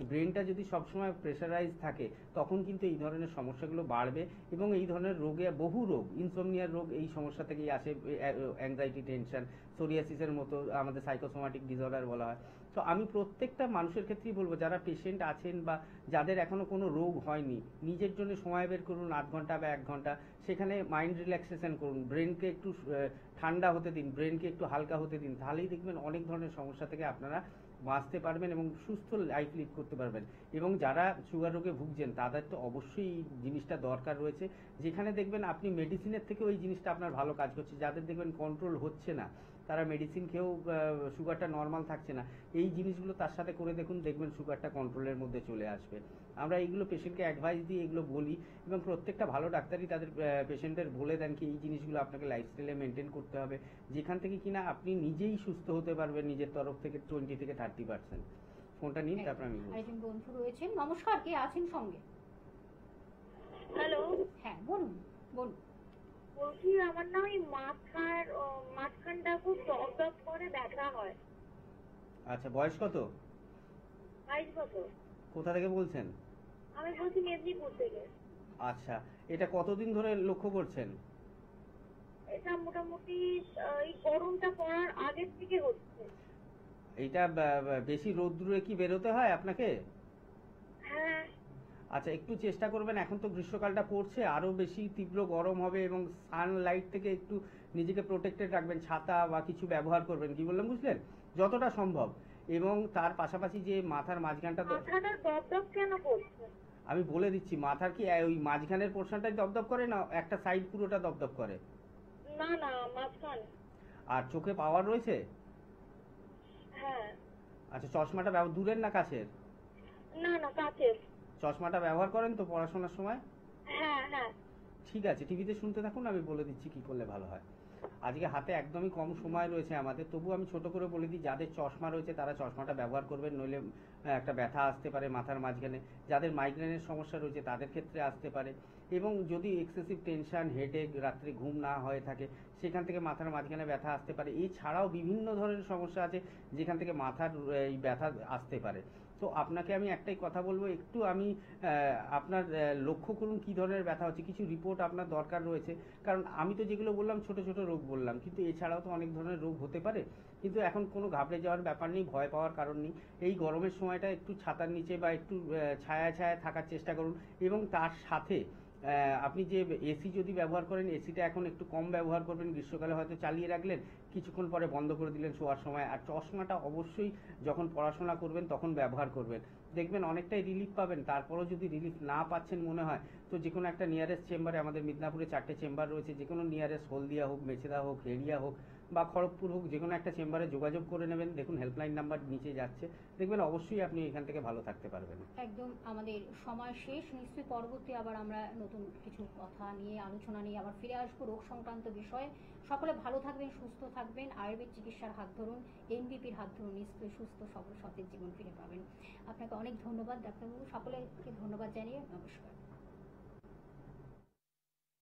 B: ব্রেনটা যদি সবসময় প্রেশারাইজ থাকে তখন কিন্তু এই ধরনের সমস্যাগুলো বাড়বে এবং এই ধরনের রোগে বহু রোগ, ইনসোমনিয়ার রোগ এই সমস্যা থেকেই আসে, অ্যাংজাইটি, টেনশন, সোরিয়াসিসের মতো আমাদের সাইকোসোমাটিক ডিসঅর্ডার বলা হয়। তো আমি প্রত্যেকটা মানুষের ক্ষেত্রেই বলবো যারা পেশেন্ট আছেন বা যাদের এখনো কোনো রোগ হয়নি, নিজের জন্য সময় বের করুন আধ ঘন্টা বা 1 ঘন্টা, সেখানে মাইন্ড রিল্যাক্সেশন করুন, ব্রেনকে একটু ঠান্ডা হতে দিন, ব্রেনকে একটু হালকা হতে দিন, তাহলেই দেখবেন অনেক ধরনের সমস্যা থেকে আপনারা বাঁচতে পারবেন এবং সুস্থ লাইফ লিড করতে পারবেন। এবং যারা সুগার রোগে ভুগছেন তাদের তো অবশ্যই এই জিনিসটা দরকার রয়েছে, যেখানে দেখবেন আপনি মেডিসিনের থেকে ওই জিনিসটা আপনার ভালো কাজ করছে। যাদের দেখবেন কন্ট্রোল হচ্ছে না, তারা মেডিসিন খেয়েও সুগারটা নর্মাল থাকছে না, এই জিনিসগুলো তার সাথে করে দেখুন, দেখবেন সুগারটা কন্ট্রোলের মধ্যে চলে আসবে। আমরা এইগুলো পেশেন্টকে অ্যাডভাইস দিই, এগুলো বলি এবং প্রত্যেকটা ভালো ডাক্তারই তাদের পেশেন্টের বলে দেন কি এই জিনিসগুলো আপনাকে লাইফস্টাইলে মেনটেন করতে হবে, যেখান থেকে কিনা আপনি নিজেই সুস্থ হতে পারবেন নিজের তরফ থেকে 20 থেকে 30%। ফোনটা নিন, তারপর আমি বলছি।
A: একজন বন্ধু রয়েছেন, নমস্কার, কে আছেন সঙ্গে?
D: হ্যালো,
A: হ্যাঁ বলুন বলুন।
D: বলছি আমার না ওই মাঝখানটা খুব টক করে ব্যথা হয়।
B: আচ্ছা, বয়স কত?
D: 22 বছর।
B: কোথা থেকে বলছেন?
D: আমি বলছি মেদিনীপুর থেকে।
B: আচ্ছা, এটা কতদিন ধরে লক্ষ্য করছেন?
D: এটা মোটামুটি এই গরমটা পড়ার আগের থেকে হচ্ছে।
B: এইটা বেশি রোদ্দুরে কি বেরোতে হয় আপনাকে?
D: হ্যাঁ।
B: আচ্ছা, একটু চেষ্টা করবেন, এখন তো গ্রীষ্মকালটা পড়ছে, আরো বেশি তীব্র গরম হবে এবং সানলাইট থেকে একটু নিজেকে প্রোটেক্টেড রাখবেন, ছাতা বা কিছু ব্যবহার করবেন, কি বললাম বুঝলেন, যতটা সম্ভব। এবং তার পাশাপাশি যে মাথার মাঝখানটা,
D: মাথাটা দপদপ কেন করছে?
B: আমি বলে দিচ্ছি, মাথার কি ওই মাঝখানের পোর্শনটাই দপদপ করে না একটা সাইড পুরোটা দপদপ করে?
D: না না, মাঝখানে।
B: আর চোখে পাওয়ার রয়েছে?
D: হ্যাঁ।
B: আচ্ছা, চশমাটা দূরের না কাছের?
D: না না, কাছের।
B: চশমাটা ব্যবহার করেন তো পড়াশোনার সময়?
D: হ্যাঁ হ্যাঁ।
B: ঠিক আছে, টিভিতে শুনতে থাকুন, আমি বলে দিচ্ছি কি করলে ভালো হয়। আজকে হাতে একদমই কম সময় রয়েছে আমাদের, তবু আমি ছোট করে বলে দিই, যাদের চশমা রয়েছে তারা চশমাটা ব্যবহার করবেন, নইলে একটা ব্যথা আসতে পারে মাথার মাঝখানে। যাদের মাইগ্রেনের সমস্যা রয়েছে তাদের ক্ষেত্রে আসতে পারে। এবং যদি এক্সেসিভ টেনশন, হেডেক, রাত্রে ঘুম না হয়ে থাকে, সেখান থেকে মাথার মাঝখানে ব্যথা আসতে পারে। এছাড়াও বিভিন্ন ধরনের সমস্যা আছে যেখান থেকে মাথার এই ব্যথা আসতে পারে। তো আপনাকে আমি একটাই কথা বলবো, একটু আমি আপনার লক্ষ্য করুন কি ধরনের ব্যথা হচ্ছে, কিছু রিপোর্ট আপনার দরকার রয়েছে। কারণ আমি তো যেগুলো বললাম ছোট ছোট রোগ বললাম, কিন্তু এছাড়াও তো অনেক ধরনের রোগ হতে পারে। কিন্তু এখন কোনো ঘাবড়ে যাওয়ার ব্যাপার নেই, ভয় পাওয়ার কারণ নেই। এই গরমের সময়টা একটু ছাতার নিচে বা একটু ছায়ায় ছায়ায় থাকার চেষ্টা করুন। এবং তার সাথে আপনি যে এসি যদি ব্যবহার করেন, এসিটা এখন একটু কম ব্যবহার করবেন, গ্রীষ্মকালে হয়তো চালিয়ে রাখলেন, কিছুক্ষণ পরে বন্ধ করে দিলেন শোয়ার সময়। আর চশমাটা অবশ্যই যখন পড়াশোনা করবেন তখন ব্যবহার করবেন, দেখবেন অনেকটাই রিলিফ পাবেন। তারপরেও যদি রিলিফ না পাচ্ছেন মনে হয়, তো যে কোনো একটা নিয়ারেস্ট চেম্বারে, আমাদের মিদনাপুরে 4টে চেম্বার রয়েছে, যে কোনো নিয়ারেস্ট হলদিয়া হোক, মেছেদা হোক, হেরিয়া হোক বা খড়গপুর হোক, যে কোনো একটা চেম্বারে যোগাযোগ করে নেবেন। দেখুন হেল্পলাইন নাম্বার নিচে যাচ্ছে, দেখবেন অবশ্যই আপনি এখান থেকে ভালো থাকতে পারবেন।
A: একদম আমাদের সময় শেষ, নিশ্চয়ই পরবর্তী আবার আমরা নতুন কিছু কথা নিয়ে আলোচনা নিয়ে আবার ফিরে আসবো রোগ সংক্রান্ত বিষয়ে। সকলে ভালো থাকবেন, সুস্থ থাকবেন, আয়ুর্বেদ চিকিৎসার হাত ধরুন, এনবিপির হাত ধরুন, নিশ্চয়ই সুস্থ সবল সতেজ জীবন ফিরে পাবেন। আপনাকে অনেক ধন্যবাদ ডাক্তারবাবু, সকলকে ধন্যবাদ জানিয়ে নমস্কার।